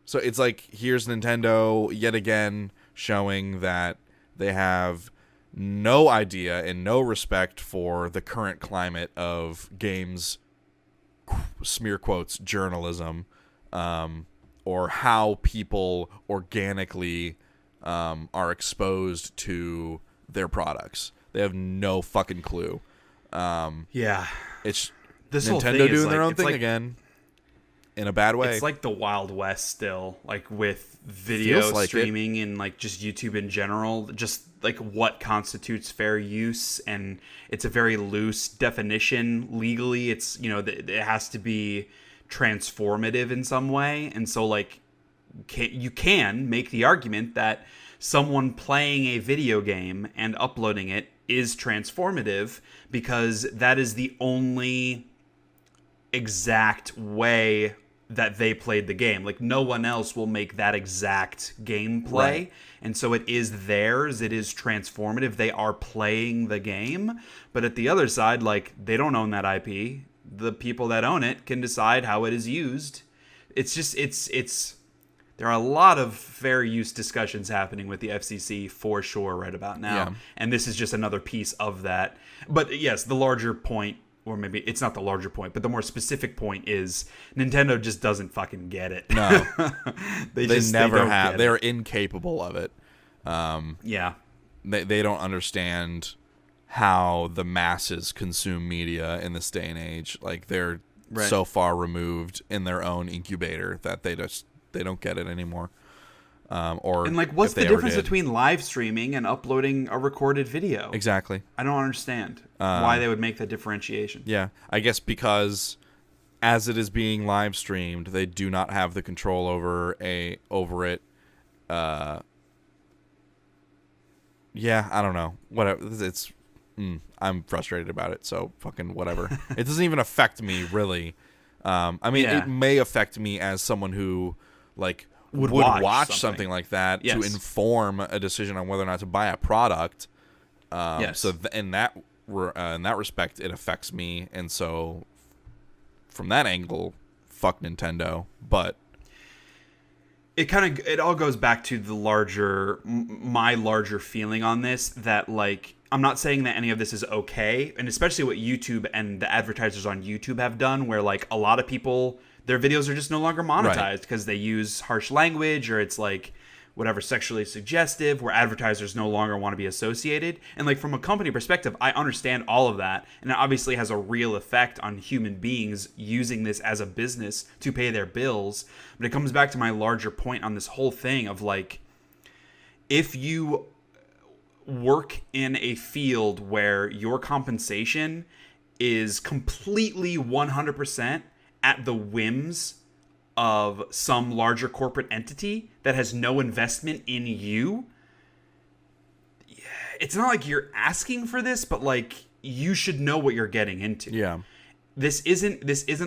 So it's like, here's Nintendo yet again showing that they have no idea and no respect for the current climate of games, smear quotes, journalism, or how people organically are exposed to their products. They have no fucking clue.
Yeah.
It's
this whole
Nintendo
thing is
doing their
like,
own thing again in a bad way.
It's like the Wild West still, like with video
like
streaming and like just YouTube in general, just like what constitutes fair use, and it's a very loose definition legally. It's, you know, it has to be transformative in some way, and so like you can make the argument that someone playing a video game and uploading it is transformative because that is the only exact way that they played the game. Like no one else will make that exact gameplay.
Right.
And so it is theirs. It is transformative. They are playing the game. But at the other side, like they don't own that IP. The people that own it can decide how it is used. It's just, it's there are a lot of fair use discussions happening with the FCC for sure right about now.
Yeah.
And this is just another piece of that. But yes, the larger point, or maybe it's not the larger point, but the more specific point is Nintendo just doesn't fucking get it.
No. they never
don't
have.
get
They're
it.
incapable of it.
Yeah.
They don't understand how the masses consume media in this day and age. Like they're so far removed in their own incubator that they don't get it anymore.
And like, what's the difference between live streaming and uploading a recorded video?
Exactly.
I don't understand why they would make that differentiation.
Yeah, I guess because as it is being live streamed, they do not have the control over it. Yeah, I don't know. Whatever. It's I'm frustrated about it. So fucking whatever. It doesn't even affect me really. I mean, it may affect me as someone who like would watch something like that to inform a decision on whether or not to buy a product. So in that respect, it affects me, and so from that angle, fuck Nintendo. But
it all goes back to my larger feeling on this, that like I'm not saying that any of this is okay, and especially what YouTube and the advertisers on YouTube have done, where like a lot of people, their videos are just no longer monetized because they use harsh language, or it's like whatever, sexually suggestive, where advertisers no longer want to be associated. And like from a company perspective, I understand all of that, and it obviously has a real effect on human beings using this as a business to pay their bills. But it comes back to my larger point on this whole thing of like, if you work in a field where your compensation is completely 100% at the whims of some larger corporate entity that has no investment in you, it's not like you're asking for this, but like you should know what you're getting into.
Yeah.
This isn't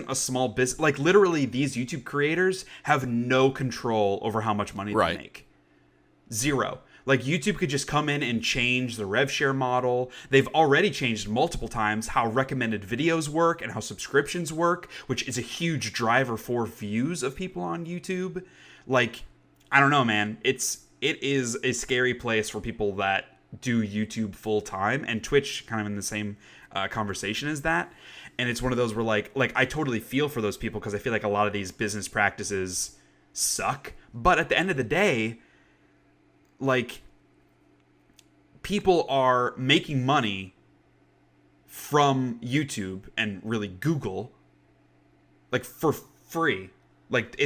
a small business. Like literally these YouTube creators have no control over how much money they make. Zero. Like YouTube could just come in and change the rev share model. They've already changed multiple times how recommended videos work and how subscriptions work, which is a huge driver for views of people on YouTube. Like, I don't know, man. It is a scary place for people that do YouTube full time, and Twitch kind of in the same conversation as that. And it's one of those where like I totally feel for those people because I feel like a lot of these business practices suck. But at the end of the day, like, people are making money from YouTube and really Google, like, for free. Like,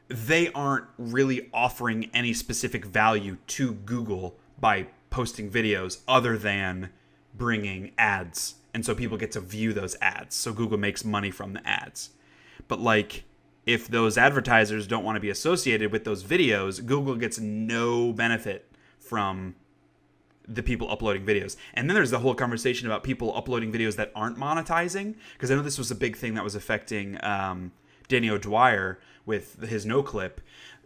they aren't really offering any specific value to Google by posting videos other than bringing ads. And so people get to view those ads. So Google makes money from the ads. But, like, if those advertisers don't want to be associated with those videos, Google gets no benefit from the people uploading videos. And then there's the whole conversation about people uploading videos that aren't monetizing, because I know this was a big thing that was affecting Danny O'Dwyer with his NoClip.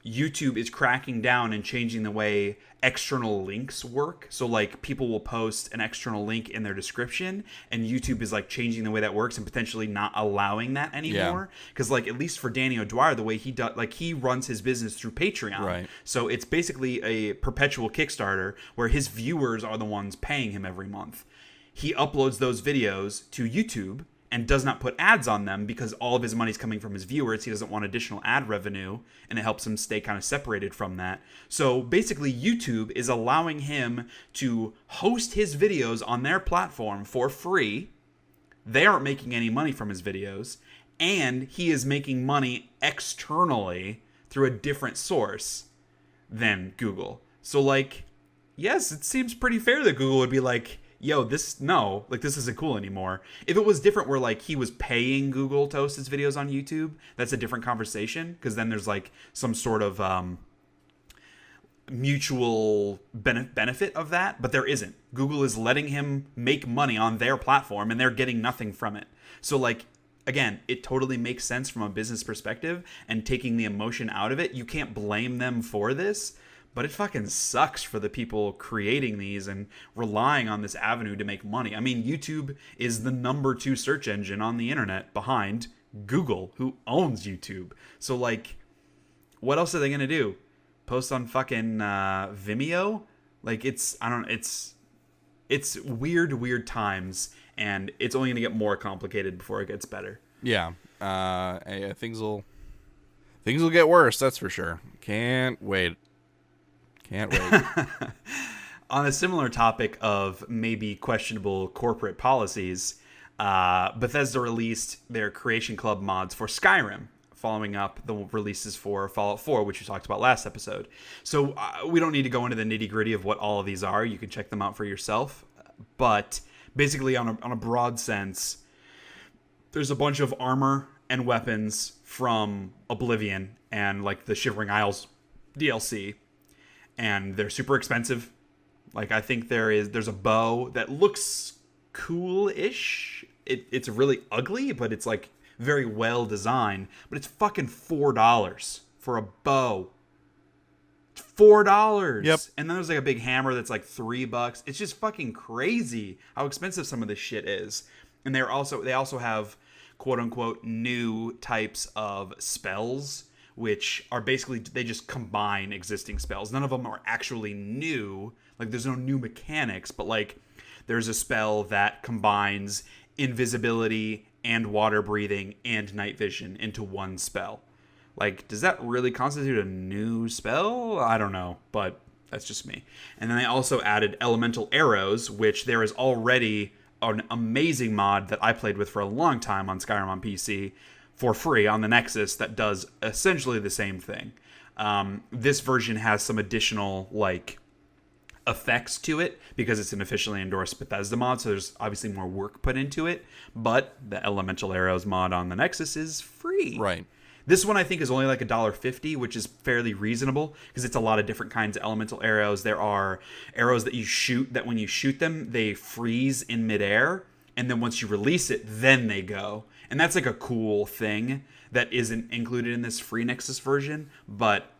YouTube is cracking down and changing the way external links work. So like people will post an external link in their description, and YouTube is like changing the way that works and potentially not allowing that anymore. Because like at least for Danny O'Dwyer, the way he does, like he runs his business through Patreon.
Right.
So it's basically a perpetual Kickstarter where his viewers are the ones paying him every month. He uploads those videos to YouTube, and does not put ads on them because all of his money's coming from his viewers. He doesn't want additional ad revenue, and it helps him stay kind of separated from that. So basically, YouTube is allowing him to host his videos on their platform for free. They aren't making any money from his videos, and he is making money externally through a different source than Google. So, like, yes, it seems pretty fair that Google would be like, yo, this isn't cool anymore. If it was different where, like, he was paying Google to host his videos on YouTube, that's a different conversation, because then there's, like, some sort of mutual benefit of that, but there isn't. Google is letting him make money on their platform, and they're getting nothing from it. So, like, again, it totally makes sense from a business perspective, and taking the emotion out of it, you can't blame them for this, but it fucking sucks for the people creating these and relying on this avenue to make money. I mean, YouTube is the number 2 search engine on the internet behind Google, who owns YouTube. So, like, what else are they going to do? Post on fucking Vimeo? Like, it's weird times, and it's only going to get more complicated before it gets better.
Yeah. Things will get worse, that's for sure. Can't wait.
On a similar topic of maybe questionable corporate policies, Bethesda released their Creation Club mods for Skyrim, following up the releases for Fallout 4, which we talked about last episode. So we don't need to go into the nitty-gritty of what all of these are. You can check them out for yourself. But basically, on a broad sense, there's a bunch of armor and weapons from Oblivion and, like, the Shivering Isles DLC. And they're super expensive. Like, I think there's a bow that looks cool-ish. It's really ugly, but it's, like, very well designed. But it's fucking $4 for a bow. It's $4.
Yep.
And then there's, like, a big hammer that's like $3. It's just fucking crazy how expensive some of this shit is. And they also have quote-unquote new types of spells, which are basically, they just combine existing spells. None of them are actually new. Like, there's no new mechanics, but, like, there's a spell that combines invisibility and water breathing and night vision into one spell. Like, does that really constitute a new spell? I don't know, but that's just me. And then they also added elemental arrows, which there is already an amazing mod that I played with for a long time on Skyrim on PC, for free on the Nexus, that does essentially the same thing. This version has some additional, like, effects to it because it's an officially endorsed Bethesda mod, so there's obviously more work put into it, but the Elemental Arrows mod on the Nexus is free.
Right.
This one I think is only like $1.50, which is fairly reasonable because it's a lot of different kinds of elemental arrows. There are arrows that you shoot that when you shoot them, they freeze in midair, and then once you release it, then they go. And that's like a cool thing that isn't included in this free Nexus version, but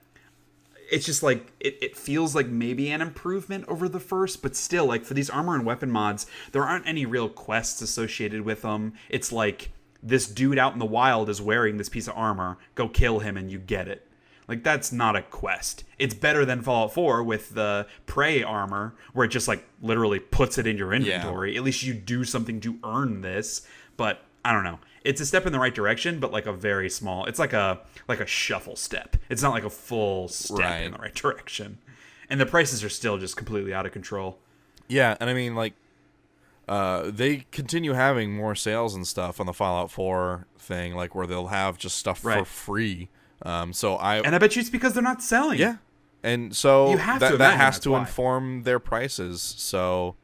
it's just like, it feels like maybe an improvement over the first, but still, like, for these armor and weapon mods, there aren't any real quests associated with them. It's like, this dude out in the wild is wearing this piece of armor, go kill him and you get it. Like, that's not a quest. It's better than Fallout 4 with the Prey armor, where it just, like, literally puts it in your inventory. Yeah. At least you do something to earn this, but I don't know. It's a step in the right direction, but like a very small. It's like a shuffle step. It's not like a full step in the right direction. And the prices are still just completely out of control.
Yeah, and I mean, like, they continue having more sales and stuff on the Fallout 4 thing, like where they'll have just stuff for free. And
I bet you it's because they're not selling.
Yeah, and so
you have
that has to inform their prices. So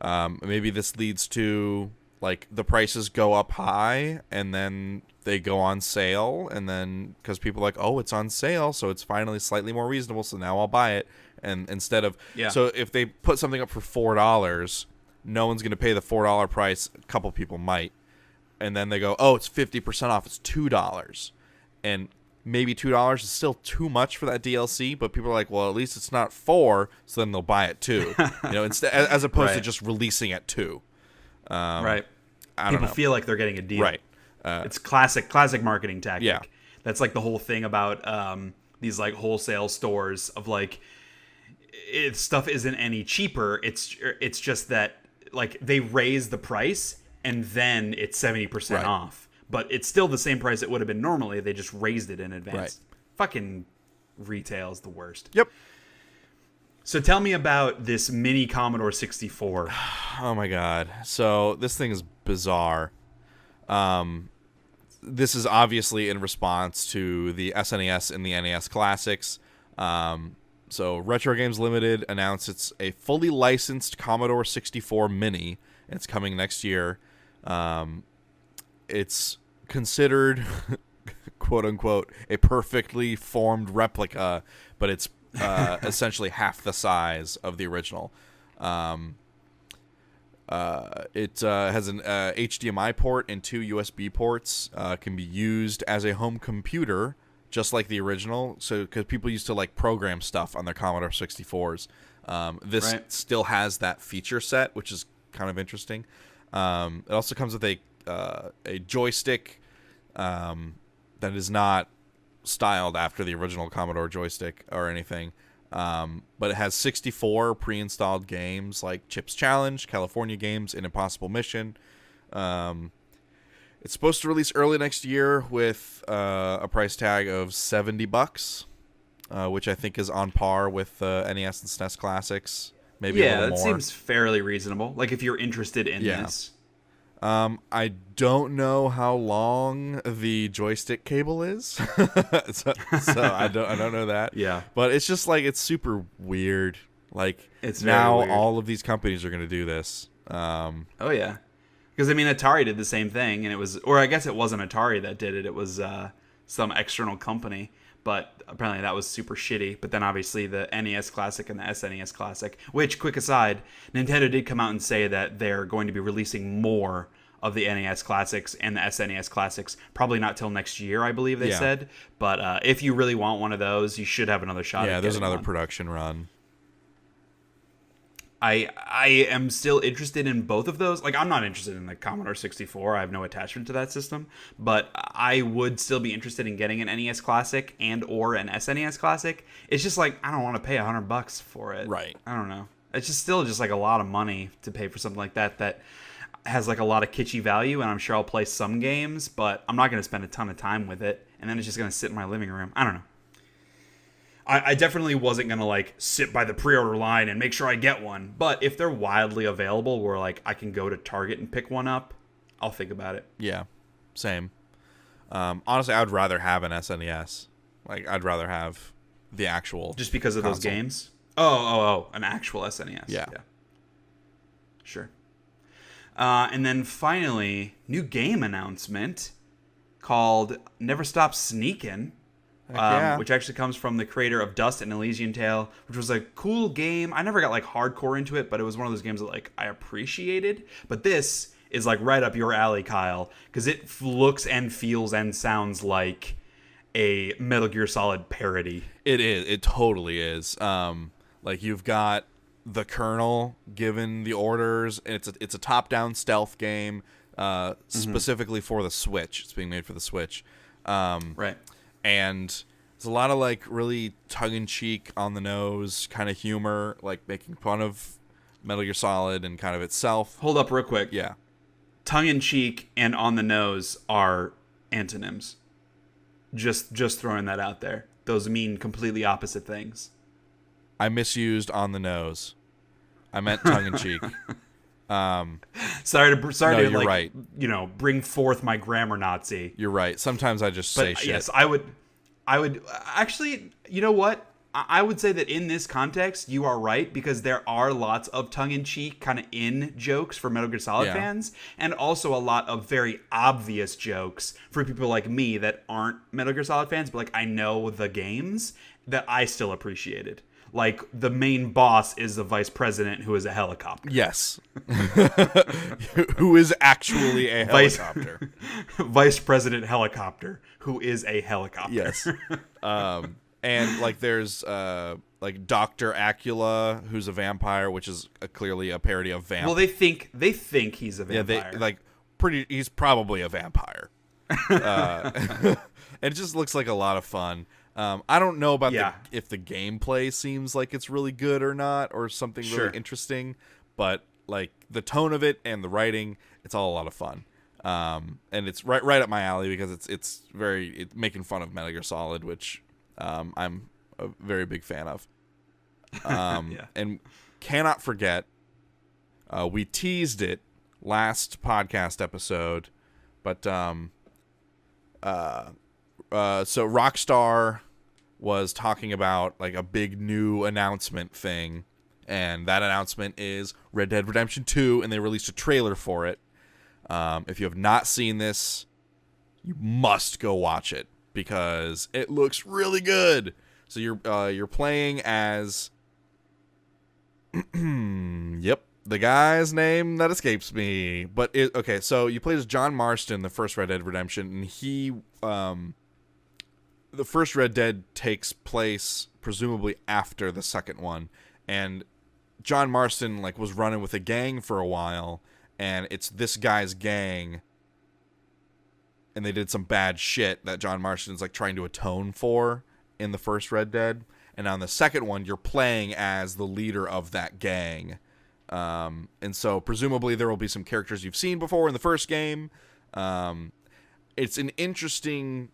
maybe this leads to, like, the prices go up high and then they go on sale, and then because people are like, oh, it's on sale, so it's finally slightly more reasonable, so now I'll buy it. And instead of so if they put something up for $4, no one's going to pay the $4 price. A couple people might, and then they go, oh, it's 50% off, it's $2, and maybe $2 is still too much for that DLC, but people are like, well, at least it's not $4, so then they'll buy it too. Instead, as opposed to just releasing at $2.
Right.
People
feel like they're getting a deal.
Right.
It's classic marketing tactic. Yeah. That's like the whole thing about these, like, wholesale stores of, like, stuff isn't any cheaper. It's just that, like, they raise the price and then it's 70% off. But it's still the same price it would have been normally. They just raised it in advance.
Right.
Fucking retail is the worst.
Yep.
So tell me about this mini Commodore 64.
Oh my god. So this thing is bizarre. This is obviously in response to the SNES and the NES classics. So Retro Games Limited announced it's a fully licensed Commodore 64 Mini. It's coming next year. It's considered, quote unquote, a perfectly formed replica, but it's essentially half the size of the original. It has an HDMI port and 2 USB ports. Can be used as a home computer, just like the original. So, because people used to like program stuff on their Commodore 64s, this still has that feature set, which is kind of interesting. It also comes with a joystick that is not styled after the original Commodore joystick or anything. But it has 64 pre-installed games like Chips Challenge, California Games, and Impossible Mission. It's supposed to release early next year with a price tag of $70, which I think is on par with NES and SNES classics. Maybe a little more.
Yeah, that seems fairly reasonable. Like if you're interested in this.
I don't know how long the joystick cable is, so I don't know that.
Yeah,
but it's just like it's super weird. Like
it's
now
weird.
All of these companies are going to do this.
Oh yeah, because I mean Atari did the same thing, and it was, or I guess it wasn't Atari that did it. It was some external company. But apparently that was super shitty. But then obviously the NES Classic and the SNES Classic, which, quick aside, Nintendo did come out and say that they're going to be releasing more of the NES Classics and the SNES Classics. Probably not till next year, I believe they said. But if you really want one of those, you should have another shot.
Yeah, there's another
one.
production run.
I am still interested in both of those. Like, I'm not interested in the Commodore 64. I have no attachment to that system. But I would still be interested in getting an NES Classic and or an SNES Classic. It's just like, I don't want to pay $100 for it.
Right.
I don't know. It's just still just like a lot of money to pay for something like that has like a lot of kitschy value. And I'm sure I'll play some games, but I'm not going to spend a ton of time with it. And then it's just going to sit in my living room. I don't know. I definitely wasn't going to, like, sit by the pre-order line and make sure I get one. But if they're widely available where, like, I can go to Target and pick one up, I'll think about it.
Yeah, same. Honestly, I would rather have an SNES. Like, I'd rather have the actual
just because of
console.
those games? Oh, an actual SNES.
Yeah.
Sure. And then finally, new game announcement called Never Stop Sneakin'. Which actually comes from the creator of Dust and Elysian Tale, which was a cool game. I never got like hardcore into it, but it was one of those games that like I appreciated. But this is like right up your alley, Kyle, because it looks and feels and sounds like a Metal Gear Solid parody.
It is. It totally is. Like you've got the Colonel given the orders, and it's a top-down stealth game specifically for the Switch. It's being made for the Switch.
Right.
And there's a lot of like really tongue-in-cheek, on the nose kind of humor, like making fun of Metal Gear Solid and kind of itself.
Hold up real quick.
Yeah.
Tongue-in-cheek and on the nose are antonyms. Just throwing that out there. Those mean completely opposite things.
I misused on the nose. I meant tongue-in-cheek.
Sorry to
you're
like,
right.
Bring forth my grammar Nazi.
You're right. Sometimes I just say shit.
Yes, I would actually, you know what? I would say that in this context, you are right, because there are lots of tongue-in-cheek kind of in jokes for Metal Gear Solid fans, and also a lot of very obvious jokes for people like me that aren't Metal Gear Solid fans, but like I know the games that I still appreciated. Like, the main boss is the vice president who is a helicopter.
Yes. Who is actually a helicopter.
Vice president helicopter, who is a helicopter.
Yes. And, like, there's, like, Dr. Acula, who's a vampire, which is clearly a parody of Vamp.
Well, they think he's a vampire.
Yeah, he's probably a vampire. And it just looks like a lot of fun. I don't know about if the gameplay seems like it's really good or not, or something really interesting, but like the tone of it and the writing, it's all a lot of fun. And it's right up my alley because it's making fun of Metal Gear Solid, which I'm a very big fan of.
Yeah.
And cannot forget, we teased it last podcast episode, but so Rockstar was talking about like a big new announcement thing, and that announcement is Red Dead Redemption 2, and they released a trailer for it. If you have not seen this, you must go watch it because it looks really good. So you're playing as yep, the guy's name that escapes me. But okay, so you played as John Marston, the first Red Dead Redemption, and he the first Red Dead takes place presumably after the second one, and John Marston like was running with a gang for a while, and it's this guy's gang, and they did some bad shit that John Marston's like trying to atone for in the first Red Dead. And on the second one, you're playing as the leader of that gang. And so presumably there will be some characters you've seen before in the first game. It's an interesting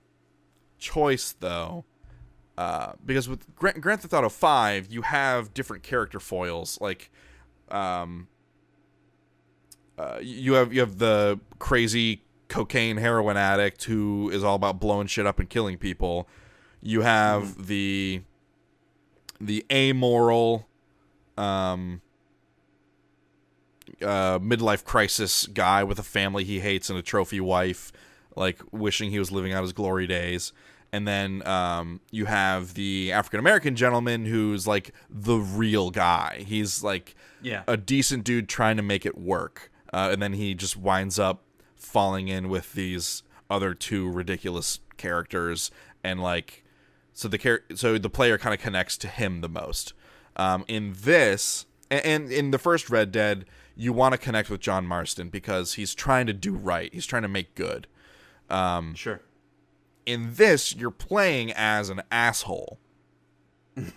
choice, though, because with Grand Theft Auto 5, you have different character foils. Like, you have the crazy cocaine heroin addict who is all about blowing shit up and killing people. You have the amoral midlife crisis guy with a family he hates and a trophy wife, like wishing he was living out his glory days. And then you have the African-American gentleman who's like the real guy. He's like a decent dude trying to make it work. And then he just winds up falling in with these other two ridiculous characters. And like, so the player kind of connects to him the most. In this, and in the first Red Dead, you want to connect with John Marston because he's trying to do right. He's trying to make good.
Sure.
In this, you're playing as an asshole.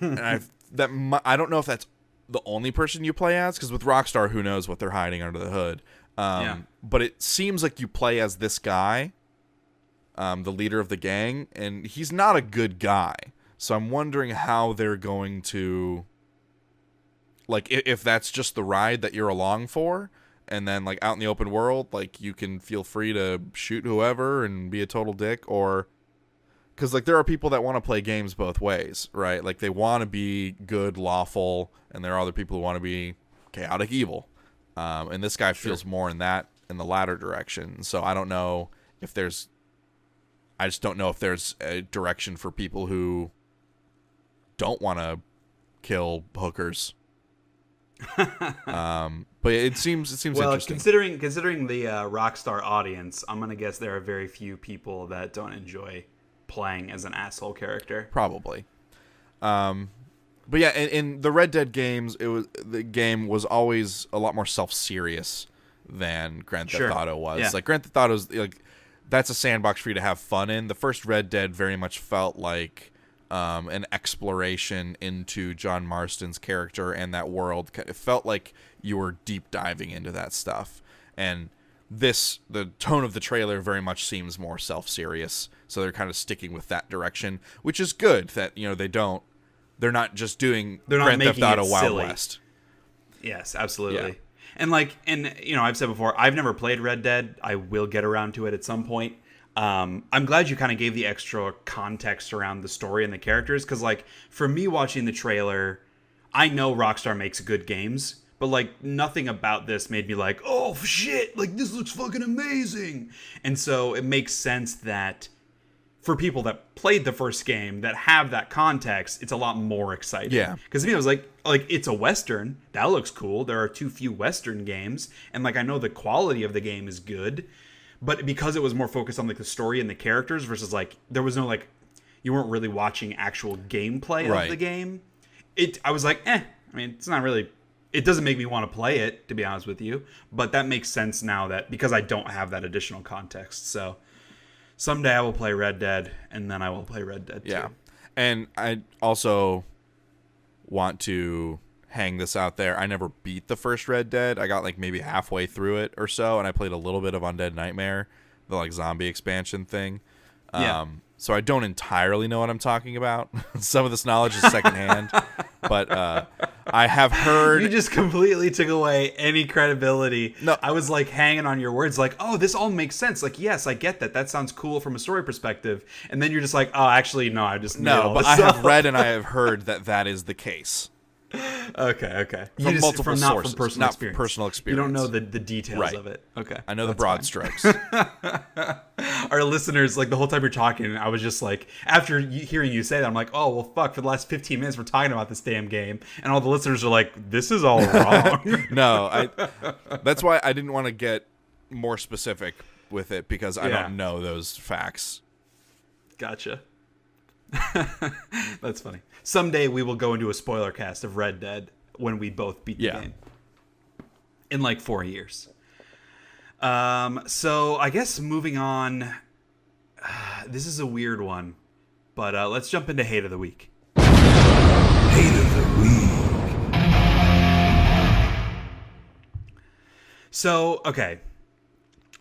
And I don't know if that's the only person you play as, because with Rockstar, who knows what they're hiding under the hood. But it seems like you play as this guy, the leader of the gang, and he's not a good guy. So I'm wondering how they're going to, like, if that's just the ride that you're along for, and then like out in the open world, like you can feel free to shoot whoever and be a total dick, or because like there are people that want to play games both ways, right? Like they want to be good, lawful, and there are other people who want to be chaotic, evil. And this guy feels more in the latter direction. So I don't know if there's a direction for people who don't want to kill hookers. But it seems interesting.
Considering the Rockstar audience, I'm gonna guess there are very few people that don't enjoy playing as an asshole character.
Probably. But yeah, in the Red Dead games, the game was always a lot more self-serious than Grand Theft Auto was.
Yeah.
Like Grand Theft Auto's like that's a sandbox for you to have fun in. The first Red Dead very much felt like an exploration into John Marston's character and that world. It felt like you were deep diving into that stuff. And the tone of the trailer very much seems more self-serious. So they're kind of sticking with that direction, which is good that, you know, they're not just doing Grand Theft Auto Wild West.
Yes, absolutely.
Yeah.
And you know, I've said before, I've never played Red Dead. I will get around to it at some point. I'm glad you kind of gave the extra context around the story and the characters, because like for me watching the trailer, I know Rockstar makes good games, but like nothing about this made me like, oh shit, like this looks fucking amazing. And so it makes sense that for people that played the first game that have that context, it's a lot more exciting.
Yeah.
Because to me, it was like it's a Western. That looks cool. There are too few Western games. And like I know the quality of the game is good. But because it was more focused on like the story and the characters versus like there was no like you weren't really watching actual gameplay of the game. I was like, I mean, it's not really, it doesn't make me want to play it, to be honest with you. But that makes sense now that because I don't have that additional context. So someday I will play Red Dead, and then I will play Red Dead 2.
Yeah. And I also want to hang this out there. I never beat the first Red Dead. I got like maybe halfway through it or so, and I played a little bit of Undead Nightmare, the like zombie expansion thing. So I don't entirely know what I'm talking about. Some of this knowledge is secondhand, but I have heard.
You just completely took away any credibility.
No,
I was like hanging on your words, like, oh, this all makes sense. Like, yes, I get that. That sounds cool from a story perspective. And then you're just like, oh, actually, no, I just made all
but
this
I
up.
have read and I have heard that is the case.
Okay.
From multiple sources,
from personal
not
experience.
from personal experience.
You don't know the details
Right.
of it. Okay.
I know the broad strokes.
Our listeners, like the whole time you're talking, I was just like, after hearing you say that, I'm like, oh, well, fuck, for the last 15 minutes, we're talking about this damn game. And all the listeners are like, this is all wrong.
No, that's why I didn't want to get more specific with it, because I don't know those facts.
Gotcha. That's funny. Someday we will go into a spoiler cast of Red Dead when we both beat the game. In like 4 years. So I guess moving on, this is a weird one, but let's jump into Hate of the Week. Hate of the Week. So, okay.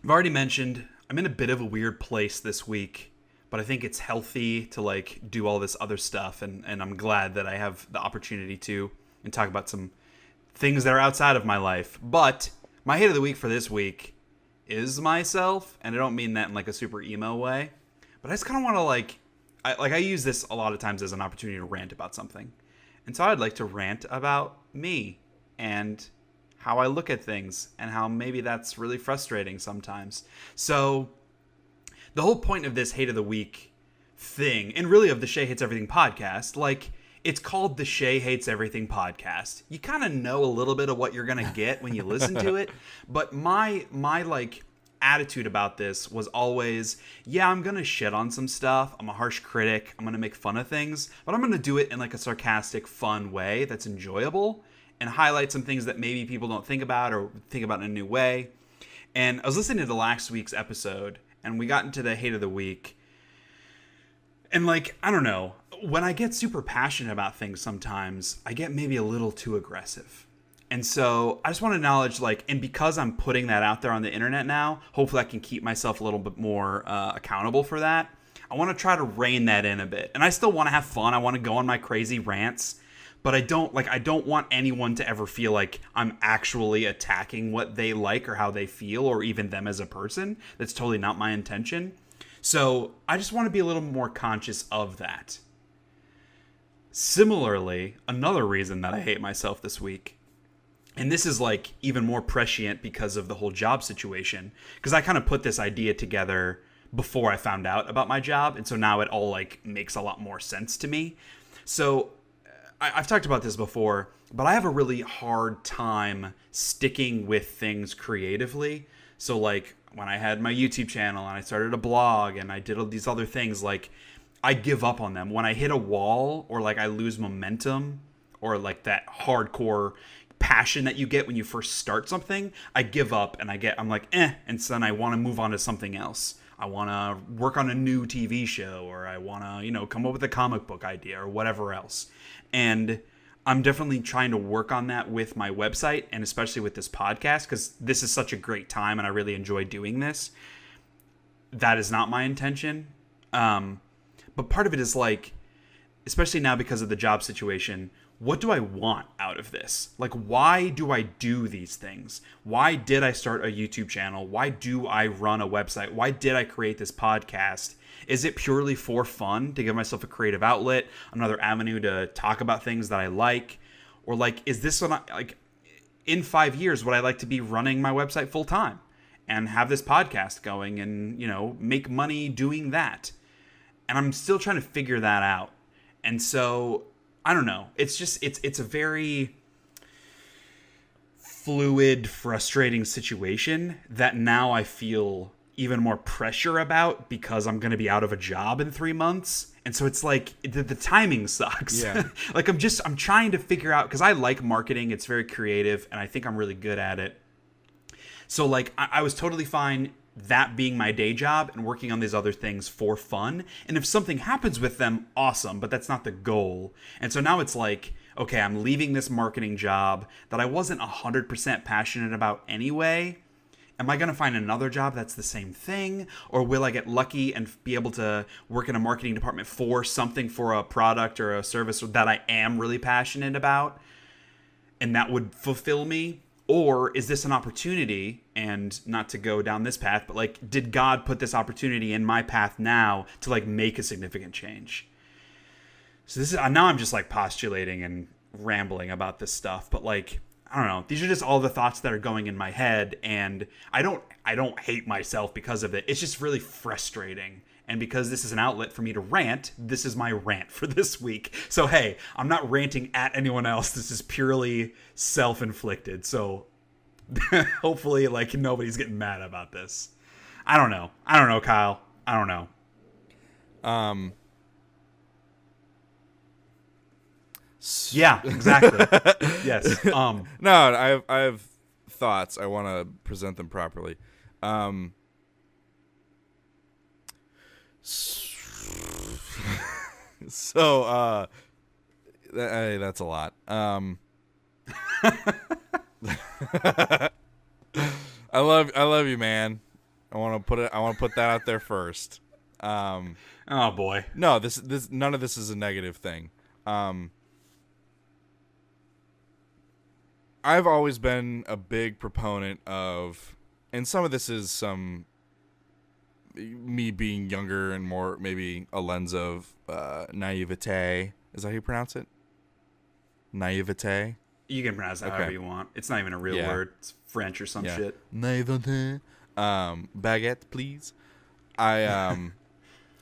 I've already mentioned I'm in a bit of a weird place this week, but I think it's healthy to like do all this other stuff, and I'm glad that I have the opportunity to and talk about some things that are outside of my life. But my hate of the week for this week is myself, and I don't mean that in like a super emo way, but I just kind of want to I use this a lot of times as an opportunity to rant about something. And so I'd like to rant about me and how I look at things and how maybe that's really frustrating sometimes. So the whole point of this Hate of the Week thing, and really of the Shea Hates Everything podcast, like, it's called the Shea Hates Everything Podcast. You kind of know a little bit of what you're going to get when you listen to it. But my like attitude about this was always, yeah, I'm going to shit on some stuff. I'm a harsh critic. I'm going to make fun of things. But I'm going to do it in like a sarcastic, fun way that's enjoyable and highlight some things that maybe people don't think about or think about in a new way. And I was listening to last week's episode, and we got into the Hate of the Week. And like, I don't know, when I get super passionate about things sometimes, I get maybe a little too aggressive. And so I just want to acknowledge, like, and because I'm putting that out there on the internet now, hopefully I can keep myself a little bit more accountable for that. I want to try to rein that in a bit. And I still want to have fun. I want to go on my crazy rants. But I don't want anyone to ever feel like I'm actually attacking what they like or how they feel or even them as a person. That's totally not my intention. So I just want to be a little more conscious of that. Similarly, another reason that I hate myself this week, and this is like even more prescient because of the whole job situation, because I kind of put this idea together before I found out about my job, and so now it all like makes a lot more sense to me. So I've talked about this before, but I have a really hard time sticking with things creatively. So like when I had my YouTube channel and I started a blog and I did all these other things, like I give up on them. When I hit a wall or like I lose momentum or like that hardcore passion that you get when you first start something, I give up and I'm like, and so then I want to move on to something else. I want to work on a new TV show, or I want to, come up with a comic book idea or whatever else. And I'm definitely trying to work on that with my website and especially with this podcast, because this is such a great time and I really enjoy doing this. That is not my intention. But part of it is like, especially now because of the job situation, what do I want out of this? Like, why do I do these things? Why did I start a YouTube channel? Why do I run a website? Why did I create this podcast? Is it purely for fun, to give myself a creative outlet, another avenue to talk about things that I like? Or like, is this what like in 5 years, would I like to be running my website full time and have this podcast going and, make money doing that? And I'm still trying to figure that out. And so I don't know. It's just, it's a very fluid, frustrating situation that now I feel even more pressure about because I'm going to be out of a job in 3 months. And so it's like the timing sucks.
Yeah.
Like I'm trying to figure out, because I like marketing. It's very creative and I think I'm really good at it. So like I was totally fine that being my day job and working on these other things for fun. And if something happens with them, awesome, but that's not the goal. And so now it's like, okay, I'm leaving this marketing job that I wasn't 100% passionate about anyway. Am I going to find another job that's the same thing? Or will I get lucky and be able to work in a marketing department for something, for a product or a service that I am really passionate about, and that would fulfill me? Or is this an opportunity, and not to go down this path, but like, did God put this opportunity in my path now to like make a significant change? So this is, now I'm just like postulating and rambling about this stuff, but like, I don't know. These are just all the thoughts that are going in my head, and I don't hate myself because of it. It's just really frustrating. And because this is an outlet for me to rant, this is my rant for this week. So hey, I'm not ranting at anyone else. This is purely self-inflicted. So hopefully like nobody's getting mad about this. I don't know, Kyle. I don't know. Yeah, exactly. Yes.
No, I have thoughts. I want to present them properly. So, that's a lot. I love you, man. I want to put that out there first.
Oh boy.
No, this none of this is a negative thing. I've always been a big proponent of, and some of this is me being younger and more maybe a lens of naivete. Is that how you pronounce it? Naivete?
You can pronounce it however you want. It's not even a real word. It's French or some shit.
Naivete. Baguette, please. I've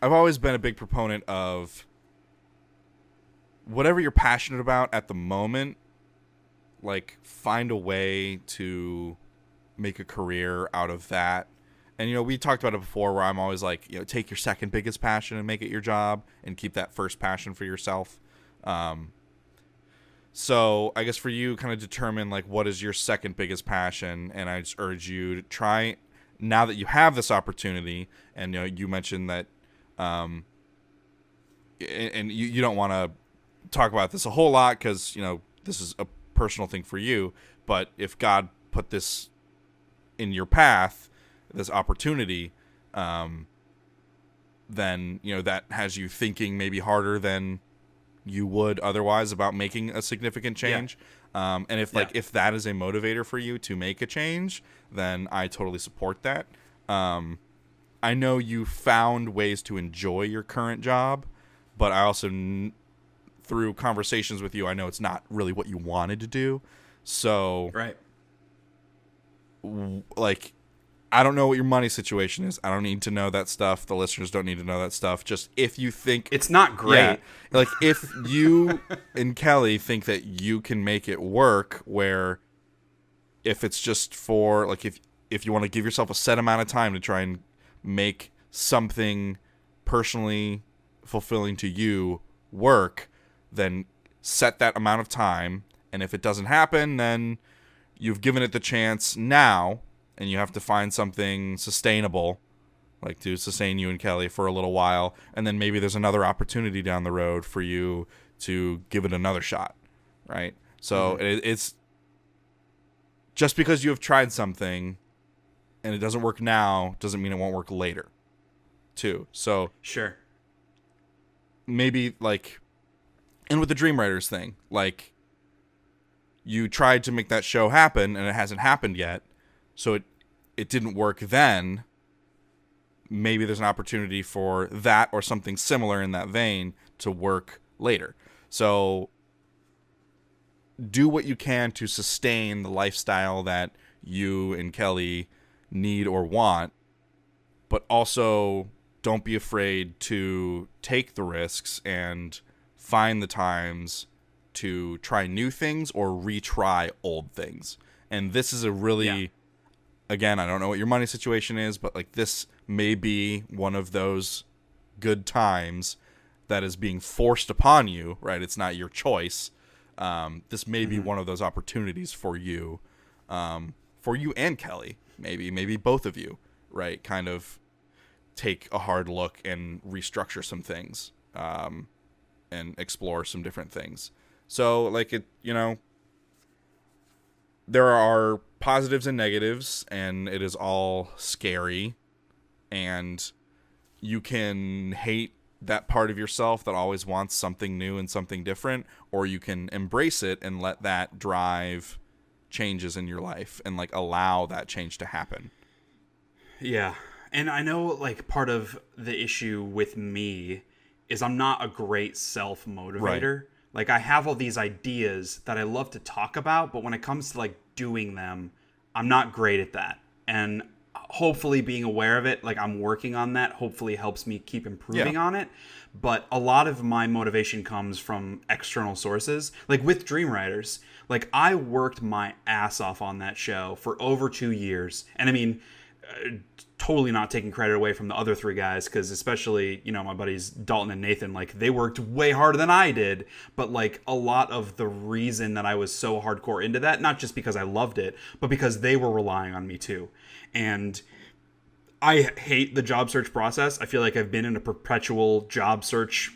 always been a big proponent of whatever you're passionate about at the moment, like, find a way to make a career out of that. And, you know, we talked about it before where I'm always like, you know, take your second biggest passion and make it your job and keep that first passion for yourself. So I guess for you, kind of determine, like, what is your second biggest passion. And I just urge you to try, now that you have this opportunity, and, you know, you mentioned that, and you don't want to talk about this a whole lot because, you know, this is a personal thing for you, but if God put this in your path, this opportunity, then, you know, that has you thinking maybe harder than you would otherwise about making a significant change. And if if that is a motivator for you to make a change, then I totally support that. I know you found ways to enjoy your current job, but I also through conversations with you, I know it's not really what you wanted to do. So,
right.
Like, I don't know what your money situation is. I don't need to know that stuff. The listeners don't need to know that stuff. Just if you think
it's not great,
like if you and Kelly think that you can make it work, where if it's just for, like, if you want to give yourself a set amount of time to try and make something personally fulfilling to you work, then set that amount of time. And if it doesn't happen, then you've given it the chance now, and you have to find something sustainable, like to sustain you and Kelly for a little while. And then maybe there's another opportunity down the road for you to give it another shot. Right. So it's just because you have tried something and it doesn't work now doesn't mean it won't work later too. So
sure.
Maybe like, and with the Dream Writers thing, like, you tried to make that show happen and it hasn't happened yet, so it didn't work then. Maybe there's an opportunity for that or something similar in that vein to work later. So do what you can to sustain the lifestyle that you and Kelly need or want, but also don't be afraid to take the risks and find the times to try new things or retry old things. And this is a really, again, I don't know what your money situation is, but like, this may be one of those good times that is being forced upon you, right? It's not your choice. This may be one of those opportunities for you and Kelly, maybe both of you, right? Kind of take a hard look and restructure some things, and explore some different things. So like there are positives and negatives, and it is all scary, and you can hate that part of yourself that always wants something new and something different, or you can embrace it and let that drive changes in your life and like allow that change to happen.
Yeah. And I know like part of the issue with me is I'm not a great self-motivator.
Right.
Like I have all these ideas that I love to talk about, but when it comes to like doing them, I'm not great at that. And hopefully being aware of it, like I'm working on that, hopefully helps me keep improving on it. But a lot of my motivation comes from external sources. Like with Dream Writers, like I worked my ass off on that show for over 2 years. And I mean, totally not taking credit away from the other 3 guys, because especially, you know, my buddies Dalton and Nathan, like they worked way harder than I did. But like a lot of the reason that I was so hardcore into that, not just because I loved it, but because they were relying on me too. And I hate the job search process. I feel like I've been in a perpetual job search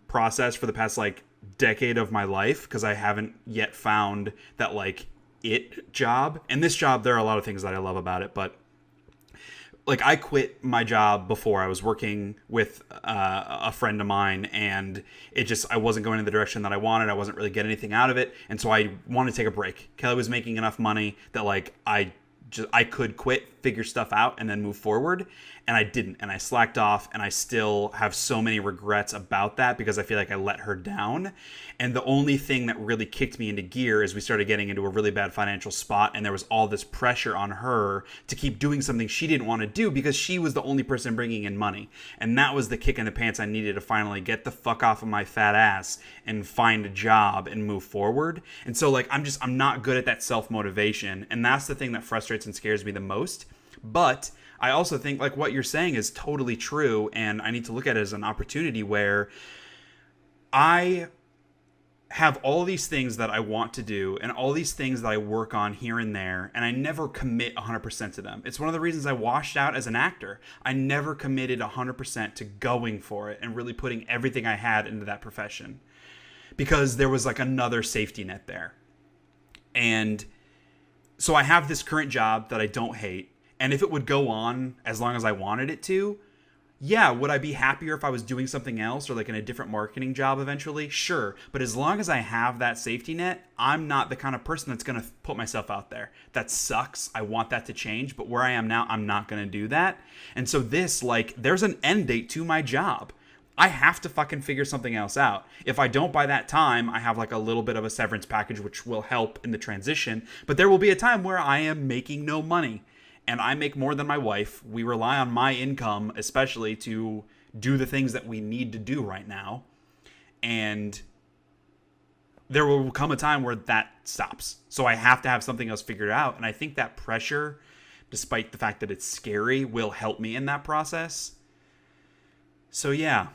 process for the past like decade of my life, because I haven't yet found that like it job. And this job, there are a lot of things that I love about it, but like I quit my job before. I was working with a friend of mine, and I wasn't going in the direction that I wanted. I wasn't really getting anything out of it, and so I wanted to take a break. Kelly was making enough money that like I could quit, figure stuff out, and then move forward. And I didn't, and I slacked off, and I still have so many regrets about that because I feel like I let her down. And the only thing that really kicked me into gear is we started getting into a really bad financial spot, and there was all this pressure on her to keep doing something she didn't want to do because she was the only person bringing in money. And that was the kick in the pants I needed to finally get the fuck off of my fat ass and find a job and move forward. And so like I'm not good at that self-motivation, and that's the thing that frustrates and scares me the most. But I also think like what you're saying is totally true, and I need to look at it as an opportunity where I have all these things that I want to do and all these things that I work on here and there, and I never commit 100% to them. It's one of the reasons I washed out as an actor. I never committed 100% to going for it and really putting everything I had into that profession because there was like another safety net there. And so I have this current job that I don't hate. And if it would go on as long as I wanted it to, yeah, would I be happier if I was doing something else or like in a different marketing job eventually? Sure. But as long as I have that safety net, I'm not the kind of person that's going to put myself out there. That sucks. I want that to change. But where I am now, I'm not going to do that. And so there's an end date to my job. I have to fucking figure something else out. If I don't by that time, I have like a little bit of a severance package, which will help in the transition. But there will be a time where I am making no money. And I make more than my wife. We rely on my income, especially to do the things that we need to do right now. And there will come a time where that stops. So I have to have something else figured out. And I think that pressure, despite the fact that it's scary, will help me in that process. So yeah,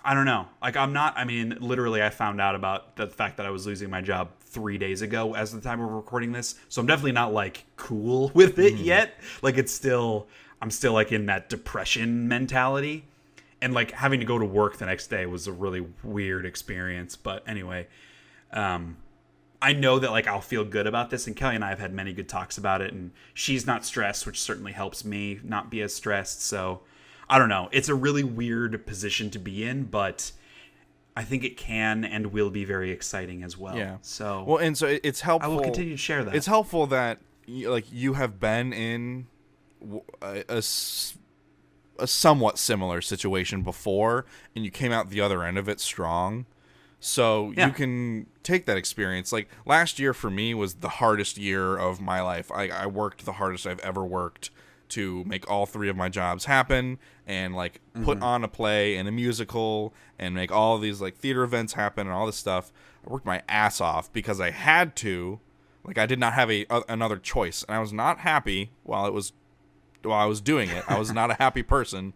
I don't know. Like literally I found out about the fact that I was losing my job 3 days ago as the time we're recording this. So I'm definitely not like cool with it yet. Like I'm still like in that depression mentality, and like having to go to work the next day was a really weird experience. But anyway, I know that like I'll feel good about this, and Kelly and I have had many good talks about it, and she's not stressed, which certainly helps me not be as stressed. So I don't know. It's a really weird position to be in, but I think it can and will be very exciting as well.
Yeah.
So
it's helpful.
I will continue to share that.
It's helpful that you have been in a somewhat similar situation before, and you came out the other end of it strong. So you can take that experience. Like last year for me was the hardest year of my life. I worked the hardest I've ever worked to make all 3 of my jobs happen, and like put on a play and a musical and make all these like theater events happen and all this stuff. I worked my ass off because I had to. Like I did not have another choice, and I was not happy while I was doing it. I was not a happy person.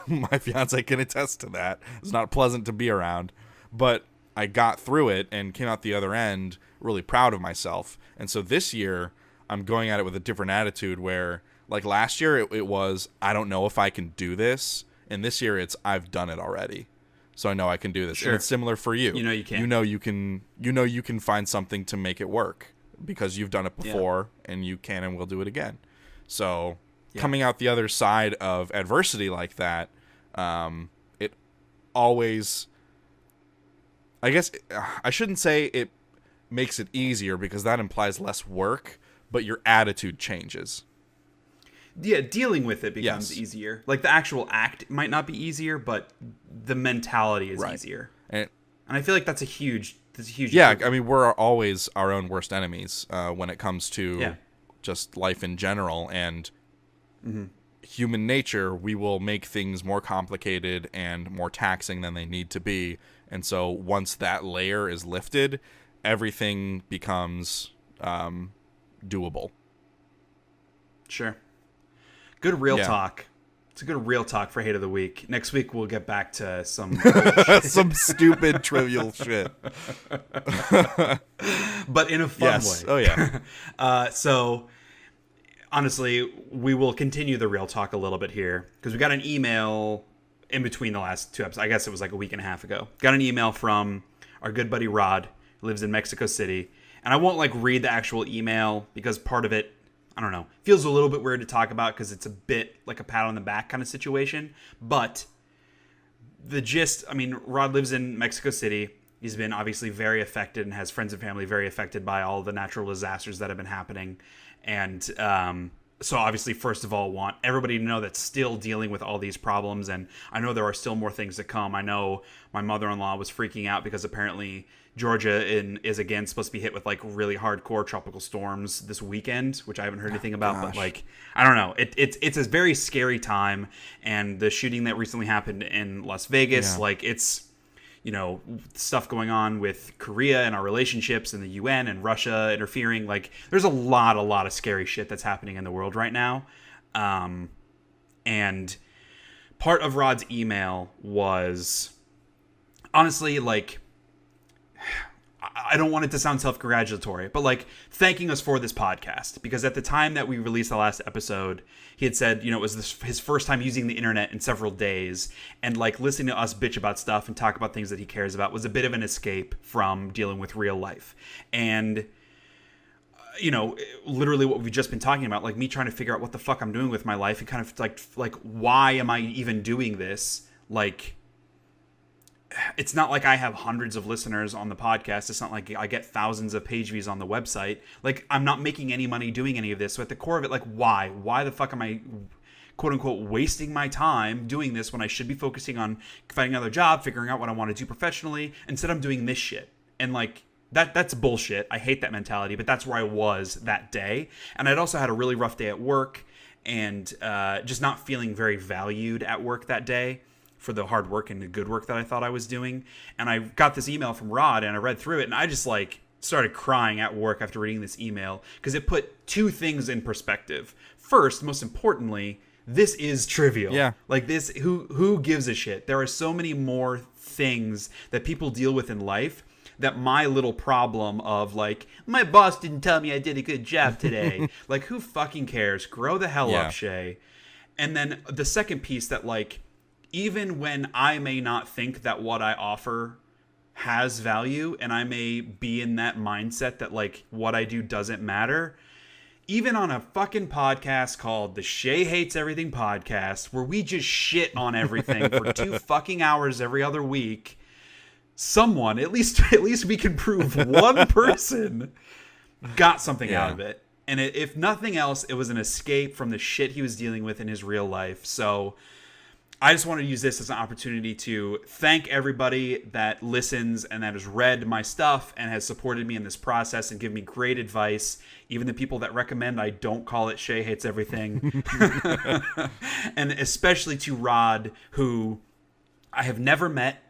My fiance can attest to that. It's not pleasant to be around, but I got through it and came out the other end really proud of myself. And so this year I'm going at it with a different attitude where like last year it was, I don't know if I can do this. And this year it's, I've done it already. so I know I can do this.
Sure.
And it's similar for you.
You know you can.
You can find something to make it work because you've done it before, and you can and will do it again. So coming out the other side of adversity like that, it always, I guess I shouldn't say it makes it easier because that implies less work, but your attitude changes.
Yeah, dealing with it becomes easier. Like the actual act might not be easier, but the mentality is easier. And I feel like that's a huge
Yeah,
improvement.
I mean, we're always our own worst enemies when it comes to just life in general and human nature. We will make things more complicated and more taxing than they need to be. And so once that layer is lifted, everything becomes doable.
Sure. Good real talk. It's a good real talk for Hate of the Week. Next week we'll get back to some
some stupid trivial shit.
But in a fun way.
Oh yeah.
So honestly, we will continue the real talk a little bit here because we got an email in between the last two episodes. I guess it was like a week and a half ago. Got an email from our good buddy Rod, who lives in Mexico City. And I won't like read the actual email because part of it, I don't know, feels a little bit weird to talk about because it's a bit like a pat on the back kind of situation. But the gist, I mean, Rod lives in Mexico City. He's been obviously very affected and has friends and family very affected by all the natural disasters that have been happening. And so obviously, first of all, want everybody to know that's still dealing with all these problems. And I know there are still more things to come. I know my mother-in-law was freaking out because apparently Georgia is again supposed to be hit with like really hardcore tropical storms this weekend, which I haven't heard anything about. But like, I don't know. It's a very scary time. And the shooting that recently happened in Las Vegas, like it's, you know, stuff going on with Korea and our relationships and the UN and Russia interfering. Like there's a lot of scary shit that's happening in the world right now. And part of Rod's email was honestly like, I don't want it to sound self-congratulatory, but like thanking us for this podcast, because at the time that we released the last episode, he had said, you know, it was his first time using the internet in several days, and like listening to us bitch about stuff and talk about things that he cares about was a bit of an escape from dealing with real life. And you know, literally what we've just been talking about, like me trying to figure out what the fuck I'm doing with my life and kind of like why am I even doing this? Like, it's not like I have hundreds of listeners on the podcast. It's not like I get thousands of page views on the website. Like, I'm not making any money doing any of this. So at the core of it, like, why? Why the fuck am I, quote unquote, wasting my time doing this when I should be focusing on finding another job, figuring out what I want to do professionally? Instead, I'm doing this shit. And like, that's bullshit. I hate that mentality, but that's where I was that day. And I'd also had a really rough day at work and just not feeling very valued at work that day for the hard work and the good work that I thought I was doing. And I got this email from Rod and I read through it and I just like started crying at work after reading this email because it put two things in perspective. First, most importantly, this is trivial.
Yeah.
Like this, who gives a shit? There are so many more things that people deal with in life that my little problem of like, my boss didn't tell me I did a good job today. Like, who fucking cares? Grow the hell up, Shea. And then the second piece that like, even when I may not think that what I offer has value and I may be in that mindset that like what I do doesn't matter, even on a fucking podcast called the Shea Hates Everything Podcast, where we just shit on everything for 2 fucking hours every other week, someone, at least we can prove one person got something out of it. And if nothing else, it was an escape from the shit he was dealing with in his real life. So I just want to use this as an opportunity to thank everybody that listens and that has read my stuff and has supported me in this process and given me great advice. Even the people that recommend I don't call it Shea Hates Everything. And especially to Rod, who I have never met.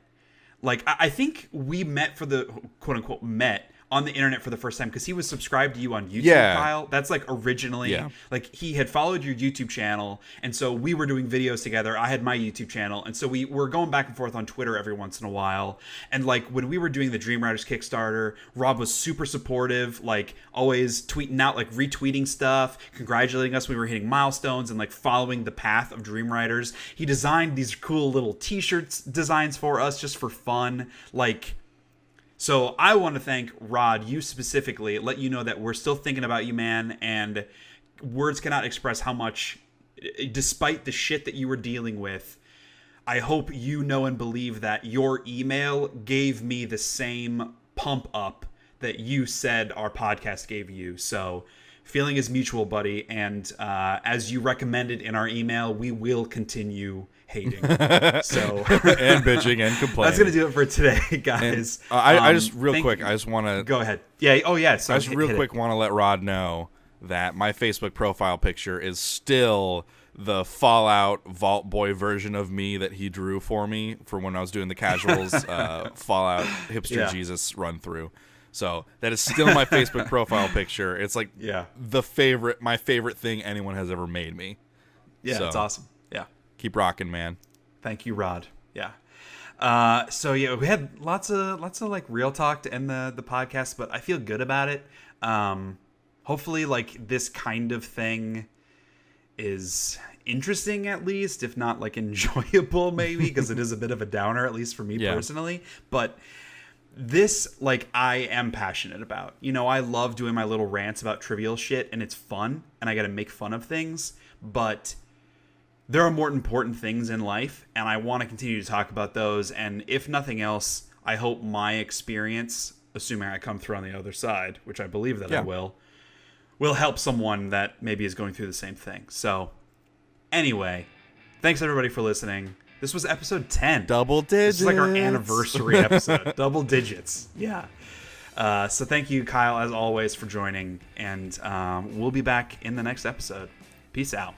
Like, I think we met for the, quote-unquote, met on the internet for the first time, because he was subscribed to you on YouTube,
Yeah.
Kyle. That's like originally, like he had followed your YouTube channel, and so we were doing videos together. I had my YouTube channel, and so we were going back and forth on Twitter every once in a while. And like when we were doing the Dream Riders Kickstarter, Rob was super supportive, like always tweeting out, like retweeting stuff, congratulating us when we were hitting milestones, and like following the path of Dream Riders. He designed these cool little t-shirts designs for us just for fun, like. So I want to thank Rod, you specifically, let you know that we're still thinking about you, man, and words cannot express how much, despite the shit that you were dealing with, I hope you know and believe that your email gave me the same pump up that you said our podcast gave you. So feeling is mutual, buddy, and as you recommended in our email, we will continue hating. So
and bitching and complaining.
That's gonna do it for today, guys.
And, I just real quick, I just want to
go ahead. Yeah. Oh yeah. So
I just real quick want to let Rod know that my Facebook profile picture is still the Fallout Vault Boy version of me that he drew for me for when I was doing the casuals Fallout Hipster Jesus run through. So that is still my Facebook profile picture. It's like my favorite thing anyone has ever made me.
Yeah,
so,
it's awesome. Yeah.
Keep rocking, man.
Thank you, Rod. Yeah. So yeah, we had lots of like real talk to end the podcast, but I feel good about it. Hopefully like this kind of thing is interesting, at least, if not like enjoyable maybe, because it is a bit of a downer, at least for me personally. But this, like, I am passionate about. You know, I love doing my little rants about trivial shit, and it's fun, and I got to make fun of things, but there are more important things in life, and I want to continue to talk about those. And if nothing else, I hope my experience, assuming I come through on the other side, which I believe that I will help someone that maybe is going through the same thing. So anyway, thanks everybody for listening. This was episode 10.
Double digits.
This is like our anniversary episode. Double digits. Yeah. So thank you, Kyle, as always, for joining. And we'll be back in the next episode. Peace out.